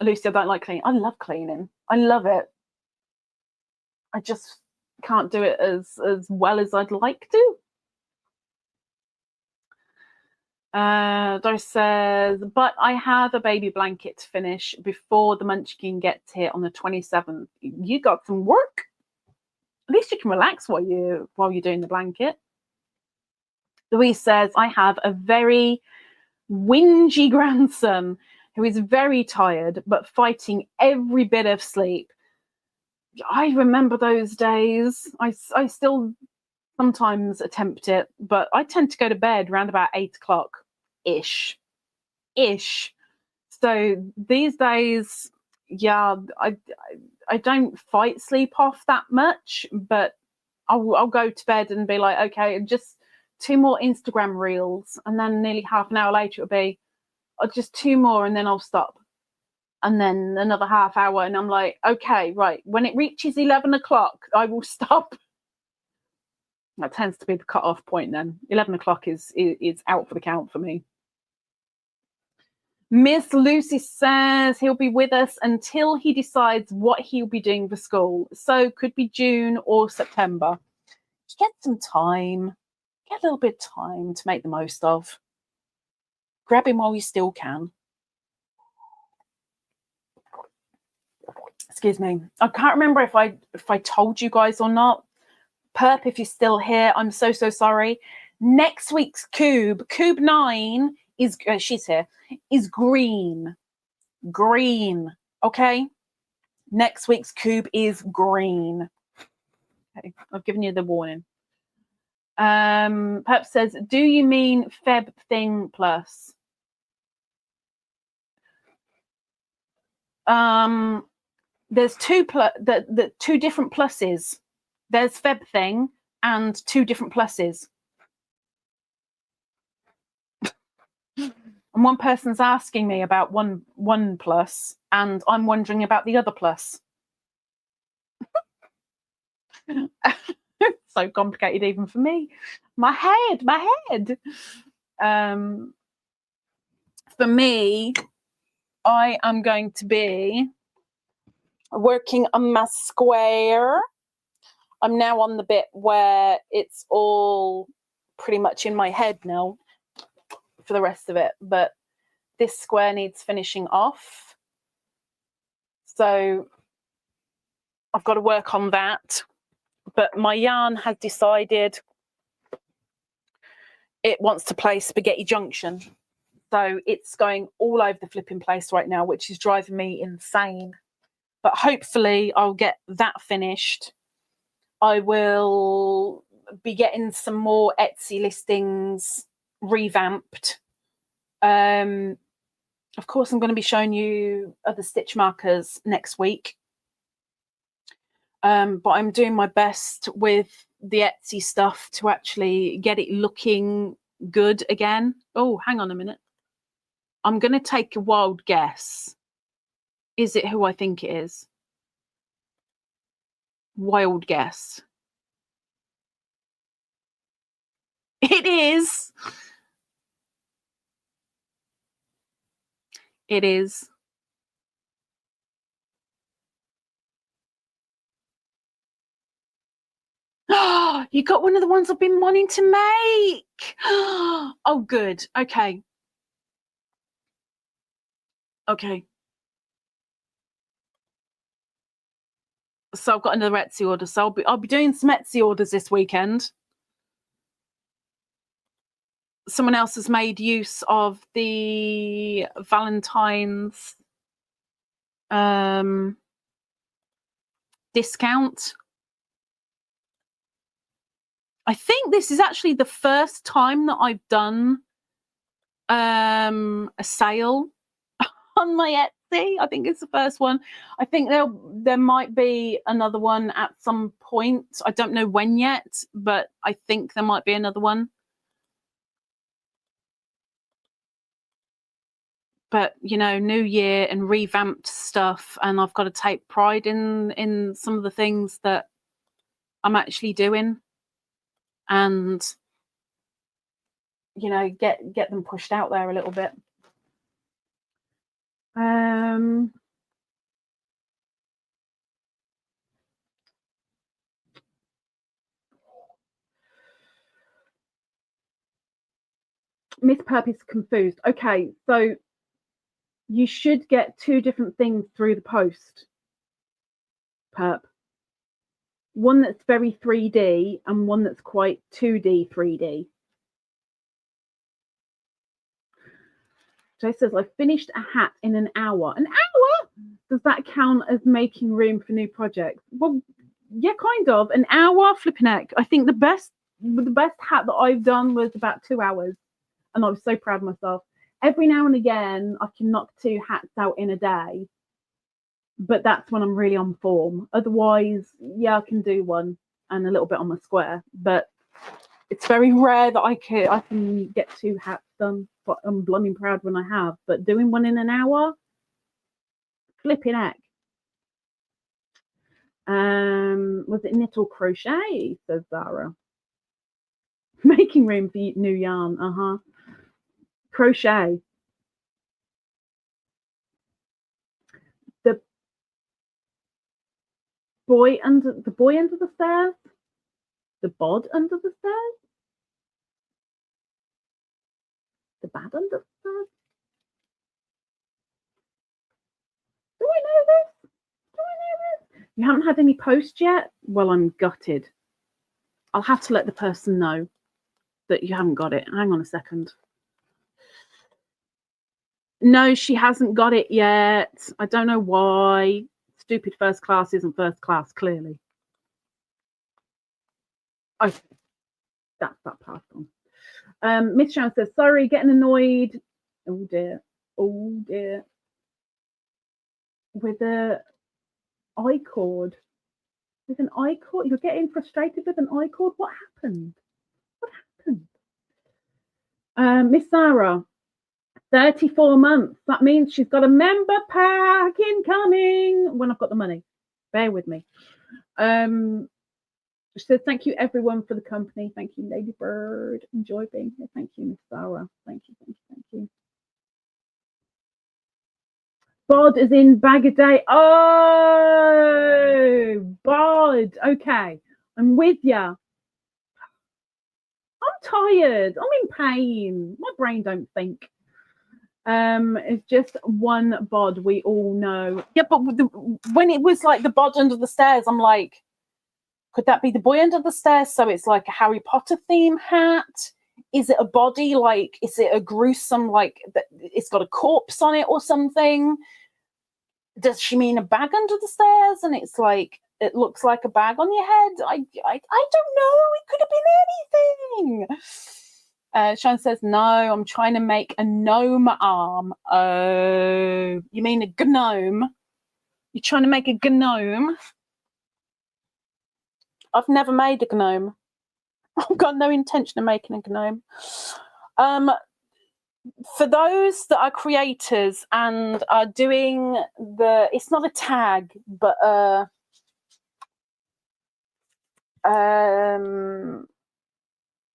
Lucy, I don't like cleaning. I love cleaning. I love it. I just can't do it as well as I'd like to. Doris says, but I have a baby blanket to finish before the munchkin gets here on the 27th. You got some work. At least you can relax while you're doing the blanket. Louise says, I have a very whingy grandson who is very tired but fighting every bit of sleep. I remember those days. I still sometimes attempt it, but I tend to go to bed around about 8 o'clock ish. So these days, yeah, I don't fight sleep off that much, but I'll go to bed and be like, okay, just 2 more Instagram reels, and then nearly half an hour later it'll be just 2 more, and then I'll stop, and then another half hour, and I'm like, okay, right, when it reaches 11 o'clock I will stop. That tends to be the cut-off point then. 11 o'clock is out for the count for me. Miss Lucy says he'll be with us until he decides what he'll be doing for school. So could be June or September. Get some time. Get a little bit of time to make the most of. Grab him while you still can. Excuse me. I can't remember if I told you guys or not. Perp, if you're still here, I'm so sorry. Next week's Cube 9 is she's here, is green. Okay, next week's Cube is green. Okay, I've given you the warning. Perp says, do you mean Feb thing plus? There's two different pluses. There's Feb thing and 2 different pluses. And one person's asking me about one plus, and I'm wondering about the other plus. So complicated even for me. My head. For me, I am going to be working on my square. I'm now on the bit where it's all pretty much in my head now for the rest of it, but this square needs finishing off. So I've got to work on that. But my yarn has decided it wants to play Spaghetti Junction. So it's going all over the flipping place right now, which is driving me insane. But hopefully I'll get that finished. I will be getting some more Etsy listings revamped. Of course, I'm going to be showing you other stitch markers next week. But I'm doing my best with the Etsy stuff to actually get it looking good again. Oh, hang on a minute. I'm going to take a wild guess. Is it who I think it is? Wild guess. It is. It is. Oh, you got one of the ones I've been wanting to make. Oh, good. Okay. Okay. So I've got another Etsy order. So I'll be doing some Etsy orders this weekend. Someone else has made use of the Valentine's discount. I think this is actually the first time that I've done a sale on my Etsy. I think it's the first one. I think there might be another one at some point. I don't know when yet, but I think there might be another one. But, you know, new year and revamped stuff, and I've got to take pride in some of the things that I'm actually doing, and, you know, get them pushed out there a little bit. Miss Perp is confused. Okay, so you should get 2 different things through the post, Perp. One that's very 3D and one that's quite 2D, 3D. Jay says, I finished a hat in an hour. An hour? Does that count as making room for new projects? Well, yeah, kind of. An hour, flipping heck. I think the best hat that I've done was about 2 hours. And I was so proud of myself. Every now and again, I can knock 2 hats out in a day. But that's when I'm really on form. Otherwise, yeah, I can do one and a little bit on my square. But it's very rare that I can get 2 hats done. But I'm blooming proud when I have. But doing one in an hour, flipping heck. Was it knit or crochet? Says Zara. Making room for new yarn. Crochet. The boy under the stairs. The bod under the stairs. The bad under the stairs. Do I know this? You haven't had any posts yet? Well, I'm gutted. I'll have to let the person know that you haven't got it. Hang on a second. No, she hasn't got it yet. I don't know why. Stupid first class isn't first class, clearly. Oh, that's that passed on. Miss Sharon says, sorry, getting annoyed. Oh dear. With a I-cord. With an I-cord? You're getting frustrated with an I-cord? What happened? Miss Sarah, 34 months. That means she's got a member pack incoming when I've got the money. Bear with me. She says, thank you everyone for the company. Thank you, Lady Bird. Enjoy being here. Thank you, Miss Sarah. Thank you. Bod is in bag a day. Oh, bod. Okay, I'm with ya. I'm tired. I'm in pain. My brain don't think. It's just one bod. We all know. Yeah, but when it was like the bod under the stairs, I'm like, could that be the boy under the stairs? So it's like a Harry Potter theme hat. Is it a body? Like, is it a gruesome, like, it's got a corpse on it or something? Does she mean a bag under the stairs? And it's like, it looks like a bag on your head. I don't know. It could have been anything. Sean says, no, I'm trying to make a gnome arm. Oh, you mean a gnome? You're trying to make a gnome? I've never made a gnome. I've got no intention of making a gnome. For those that are creators and are doing it's not a tag, but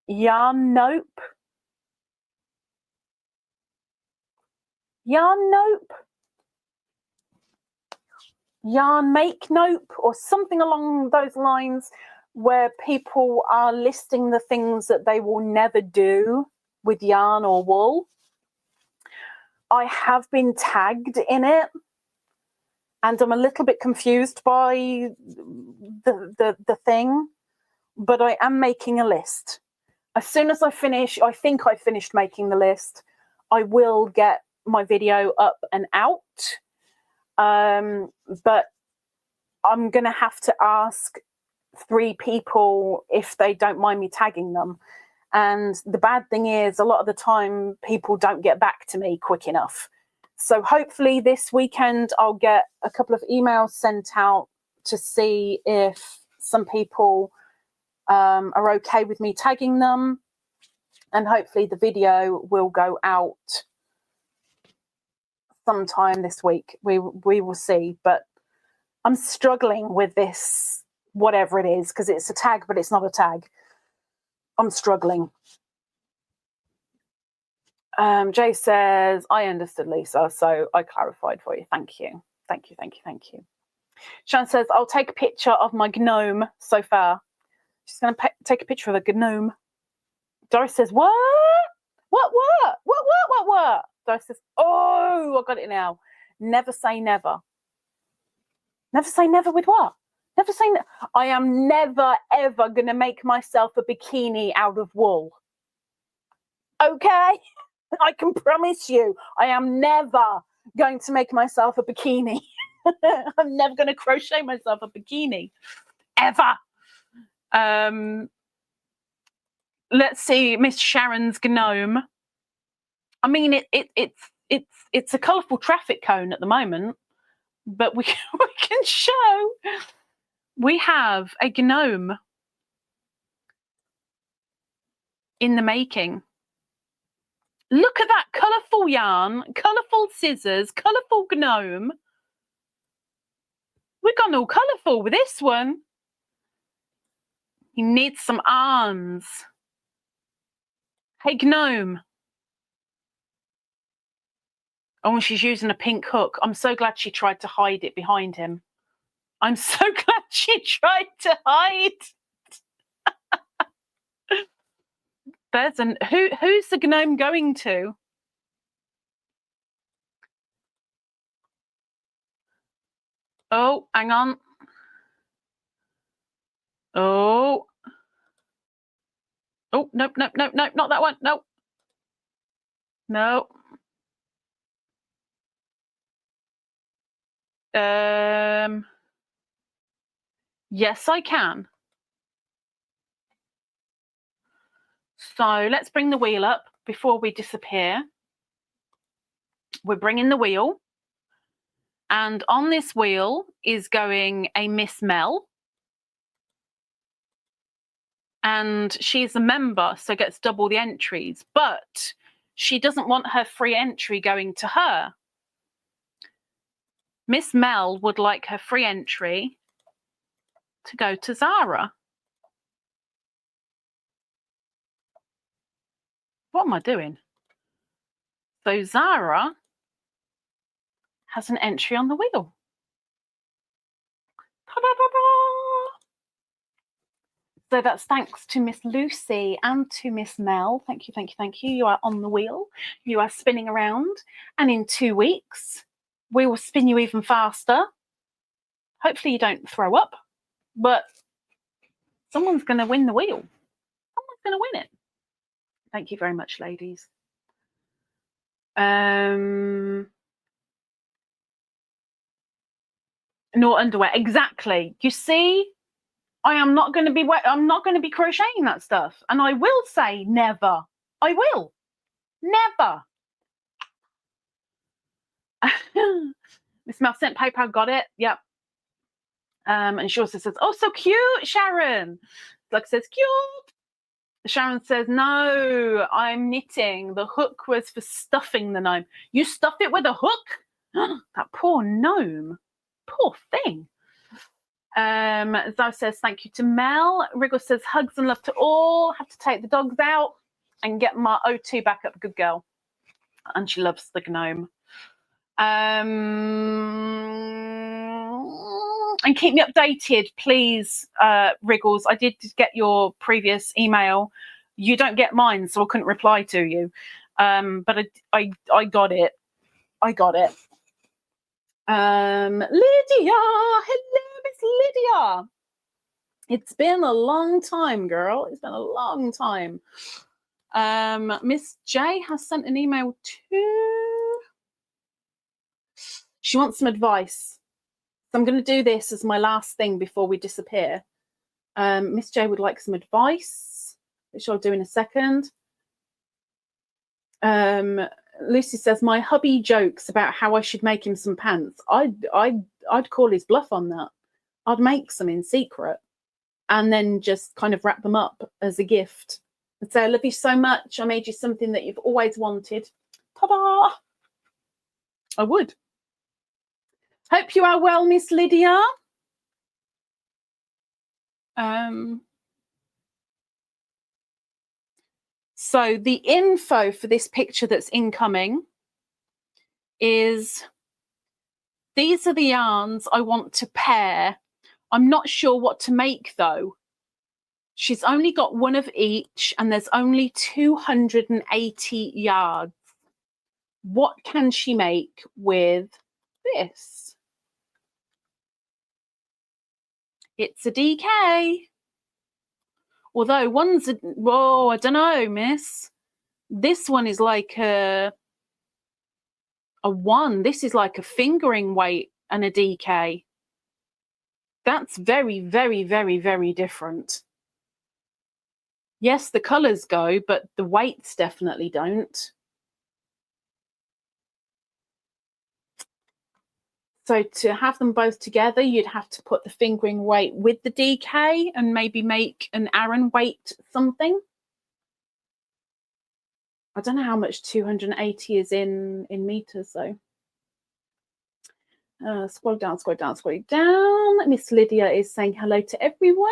yarn nope. Yarn make nope, or something along those lines, where people are listing the things that they will never do with yarn or wool. I have been tagged in it, and I'm a little bit confused by the thing, but I am making a list. As soon as I finish, I think I finished making the list, I will get my video up and out. But I'm going to have to ask 3 people if they don't mind me tagging them. And the bad thing is, a lot of the time people don't get back to me quick enough. So hopefully this weekend I'll get a couple of emails sent out to see if some people are okay with me tagging them. And hopefully the video will go out sometime this week. We will see. But I'm struggling with this, whatever it is, because it's a tag, but it's not a tag. I'm struggling. Jay says, I understood, Lisa, so I clarified for you. Thank you. Thank you, thank you, thank you. Shan says, I'll take a picture of my gnome so far. She's going to take a picture of the gnome. Doris says, what? What? Doris says, oh, I got it now. Never say never. Never say never with what? Never say never. I am never, ever going to make myself a bikini out of wool. Okay? I can promise you, I am never going to make myself a bikini. I'm never going to crochet myself a bikini. Ever. Let's see, Miss Sharon's gnome. I mean, it's a colourful traffic cone at the moment, but we can show we have a gnome in the making. Look at that colourful yarn, colourful scissors, colourful gnome. We've gone all colourful with this one. He needs some arms. Hey, gnome. Oh, and she's using a pink hook. I'm so glad she tried to hide it behind him. I'm so glad she tried to hide. There's an who's the gnome going to? Oh, hang on. Oh. Oh, nope, not that one. Nope. No. Yes, I can. So let's bring the wheel up before we disappear. We're bringing the wheel. And on this wheel is going a Miss Mel. And she's a member, so gets double the entries. But she doesn't want her free entry going to her. Miss Mel would like her free entry to go to Zara. What am I doing? So Zara has an entry on the wheel. Ta-da-da-da! So that's thanks to Miss Lucy and to Miss Mel. Thank you, thank you, thank you. You are on the wheel. You are spinning around. And in 2 weeks, we will spin you even faster. Hopefully you don't throw up, but someone's going to win the wheel. Someone's going to win it. Thank you very much, ladies. No underwear. Exactly. You see, I am not going to be crocheting that stuff. And I will say never. I will. Never. Miss Mel sent PayPal, got it. Yep. And she also says, oh, so cute, Sharon. Like says, cute. Sharon says, no, I'm knitting. The hook was for stuffing the gnome. You stuff it with a hook? That poor gnome. Poor thing. Zoe says, thank you to Mel. Wriggle says, hugs and love to all. Have to take the dogs out and get my O2 back up. Good girl. And she loves the gnome. And keep me updated, please, Wriggles. I did get your previous email. You don't get mine, so I couldn't reply to you. But I got it. I got it. Lydia, hello, Miss Lydia. It's been a long time, girl. It's been a long time. Miss J has sent an email too. She wants some advice. So I'm going to do this as my last thing before we disappear. Miss J would like some advice, which I'll do in a second. Lucy says, my hubby jokes about how I should make him some pants. I'd call his bluff on that. I'd make some in secret and then just kind of wrap them up as a gift and say, I love you so much. I made you something that you've always wanted. Ta-da! I would. Hope you are well, Miss Lydia. So the info for this picture that's incoming is these are the yarns I want to pair. I'm not sure what to make though. She's only got one of each and there's only 280 yards. What can she make with this? It's a DK. Although one's a, whoa, I don't know, miss. This one is like a 1. This is like a fingering weight and a DK. That's very, very, very, very different. Yes, the colours go, but the weights definitely don't. So to have them both together, you'd have to put the fingering weight with the DK and maybe make an Aran weight something. I don't know how much 280 is in meters though. Scroll down, scroll down, scroll down. Miss Lydia is saying hello to everyone.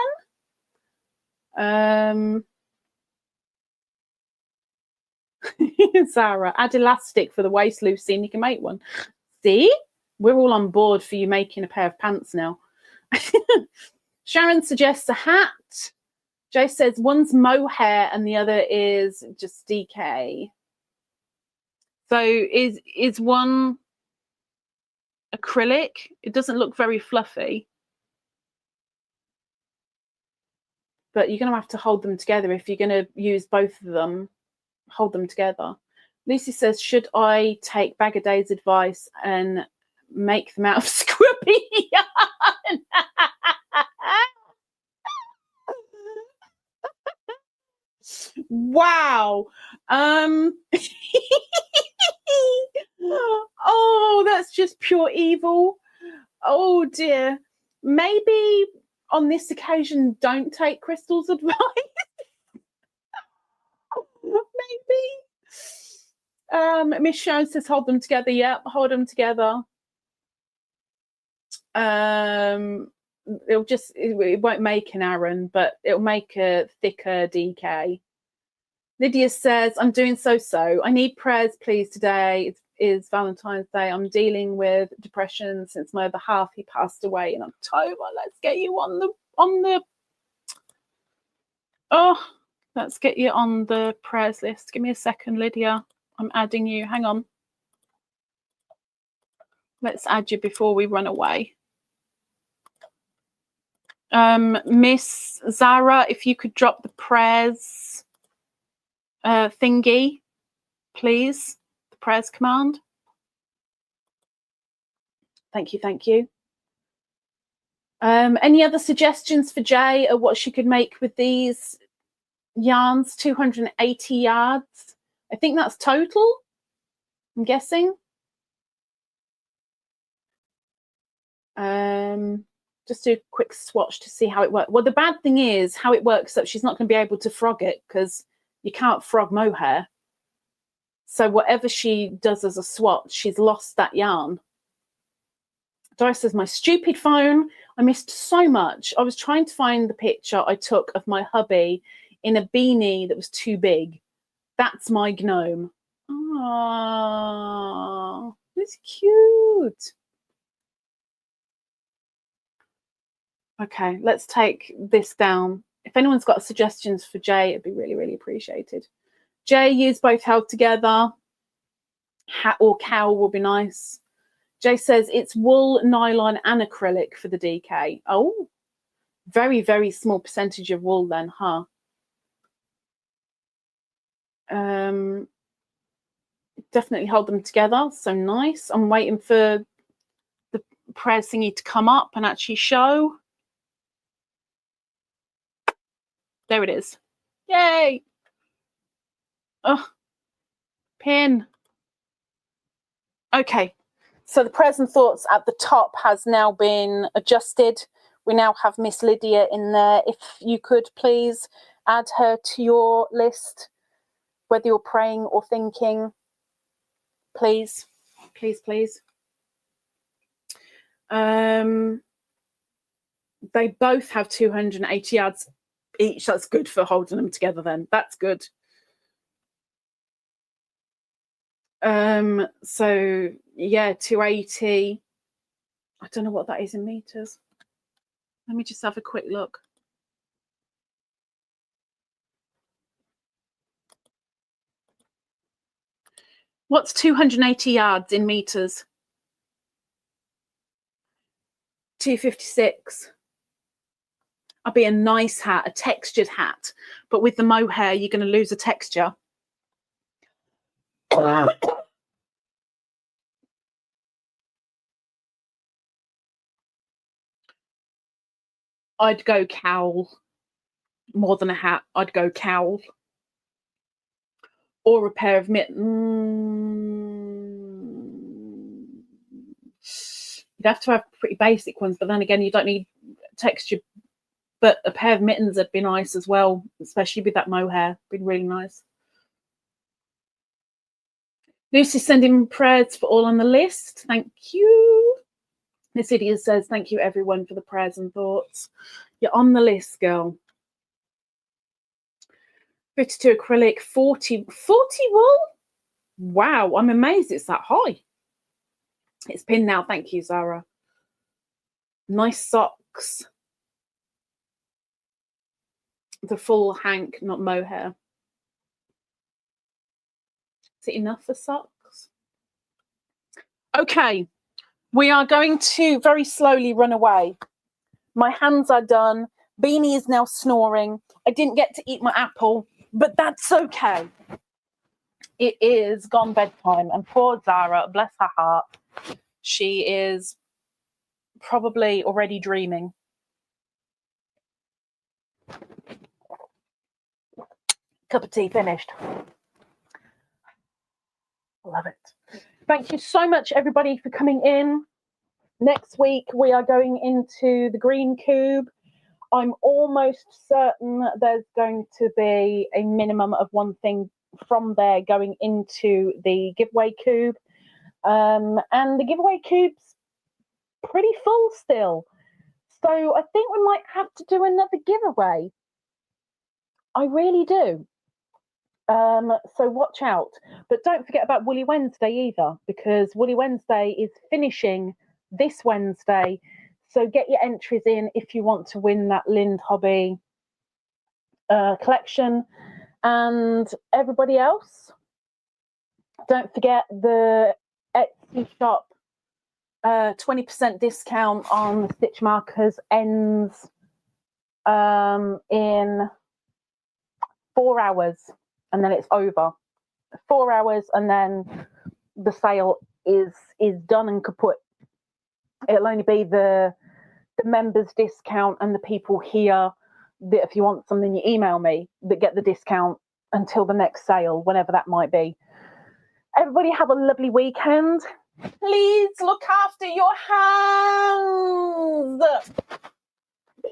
Sarah, add elastic for the waist, Lucy, and you can make one. See? We're all on board for you making a pair of pants now. Sharon suggests a hat. Jay says one's mohair and the other is just DK. So is one acrylic? It doesn't look very fluffy. But you're going to have to hold them together. If you're going to use both of them, hold them together. Lucy says, should I take Bag a Day's advice and make them out of squippy yarn? Wow. Oh, that's just pure evil. Oh dear. Maybe on this occasion don't take Crystal's advice. Maybe. Miss Sharon says hold them together. Yep, hold them together. It won't make an Aran, but it'll make a thicker DK. Lydia says, I'm doing so. I need prayers, please. Today it is Valentine's Day. I'm dealing with depression since my other half, he passed away in October. Let's get you on the let's get you on the prayers list. Give me a second, Lydia. I'm adding you. Hang on. Let's add you before we run away. Miss Zara, if you could drop the prayers thingy, please. The prayers command. Thank you, thank you. Any other suggestions for Jay of what she could make with these yarns? 280 yards. I think that's total, I'm guessing. Just do a quick swatch to see how it works. Well, the bad thing is how it works up. She's not going to be able to frog it because you can't frog mohair. So whatever she does as a swatch, she's lost that yarn. Doris says, my stupid phone. I missed so much. I was trying to find the picture I took of my hubby in a beanie that was too big. That's my gnome. Oh, it's cute. Okay, let's take this down. If anyone's got suggestions for Jay, it'd be really, really appreciated. Jay, use both held together. Hat or cowl will be nice. Jay says it's wool, nylon, and acrylic for the DK. Oh, very, very small percentage of wool then, huh? Definitely hold them together. So nice. I'm waiting for the prayers thingy to come up and actually show. There it is. Yay. Oh, pin. Okay. So the prayers and thoughts at the top has now been adjusted. We now have Miss Lydia in there. If you could please add her to your list, whether you're praying or thinking, please, please, please. They both have 280 yards each. That's good for holding them together then. That's good. So yeah, 280. I don't know what that is in meters. Let me just have a quick look. What's 280 yards in meters? 256. I'll be a nice hat, a textured hat, but with the mohair, you're going to lose a texture. I'd go cowl. More than a hat, I'd go cowl. Or a pair of mittens. You'd have to have pretty basic ones, but then again, you don't need texture. But a pair of mittens would be nice as well, especially with that mohair. Been really nice. Lucy's sending prayers for all on the list. Thank you. Miss Edie says, thank you everyone for the prayers and thoughts. You're on the list, girl. 52 acrylic, 40 wool. Wow, I'm amazed it's that high. It's pinned now. Thank you, Zara. Nice socks. The full hank, not mohair. Is it enough for socks? Okay, we are going to very slowly run away. My hands are done. Beany is now snoring. I didn't get to eat my apple, but that's okay. It is gone bedtime, and poor Zara, bless her heart, she is probably already dreaming. Cup of tea finished. Love it. Thank you so much, everybody, for coming in. Next week, we are going into the green cube. I'm almost certain there's going to be a minimum of one thing from there going into the giveaway cube. And the giveaway cube's pretty full still. So I think we might have to do another giveaway. I really do. So watch out. But don't forget about Woolly Wednesday either, because Woolly Wednesday is finishing this Wednesday. So get your entries in if you want to win that Lind Hobby collection. And everybody else, don't forget the Etsy shop 20% discount on stitch markers ends in 4 hours, and then it's over. 4 hours, and then the sale is done and kaput. It'll only be the members discount and the people here that if you want something, you email me, that get the discount until the next sale, whenever that might be. Everybody have a lovely weekend. Please look after your hands.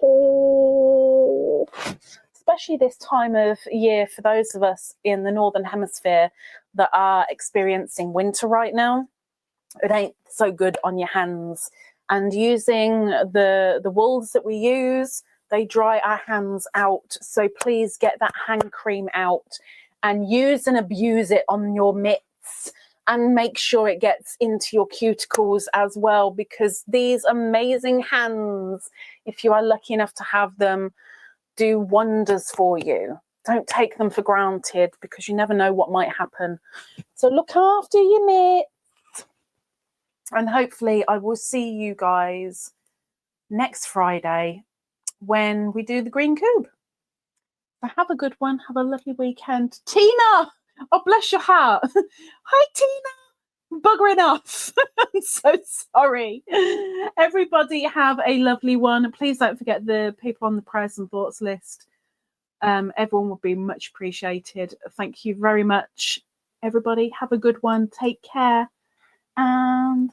Oh. Especially this time of year for those of us in the Northern Hemisphere that are experiencing winter right now. It ain't so good on your hands. And using the wools that we use, they dry our hands out. So please get that hand cream out and use and abuse it on your mitts, and make sure it gets into your cuticles as well, because these amazing hands, if you are lucky enough to have them, do wonders for you. Don't take them for granted, because you never know what might happen. So look after your mitts. And hopefully I will see you guys next Friday when we do the green cube. So have a good one. Have a lovely weekend. Tina! Oh, bless your heart. Hi, Tina. Buggering off. I'm so sorry. Everybody have a lovely one. Please don't forget the people on the prayers and thoughts list. Everyone would be much appreciated. Thank you very much, everybody. Have a good one. Take care, and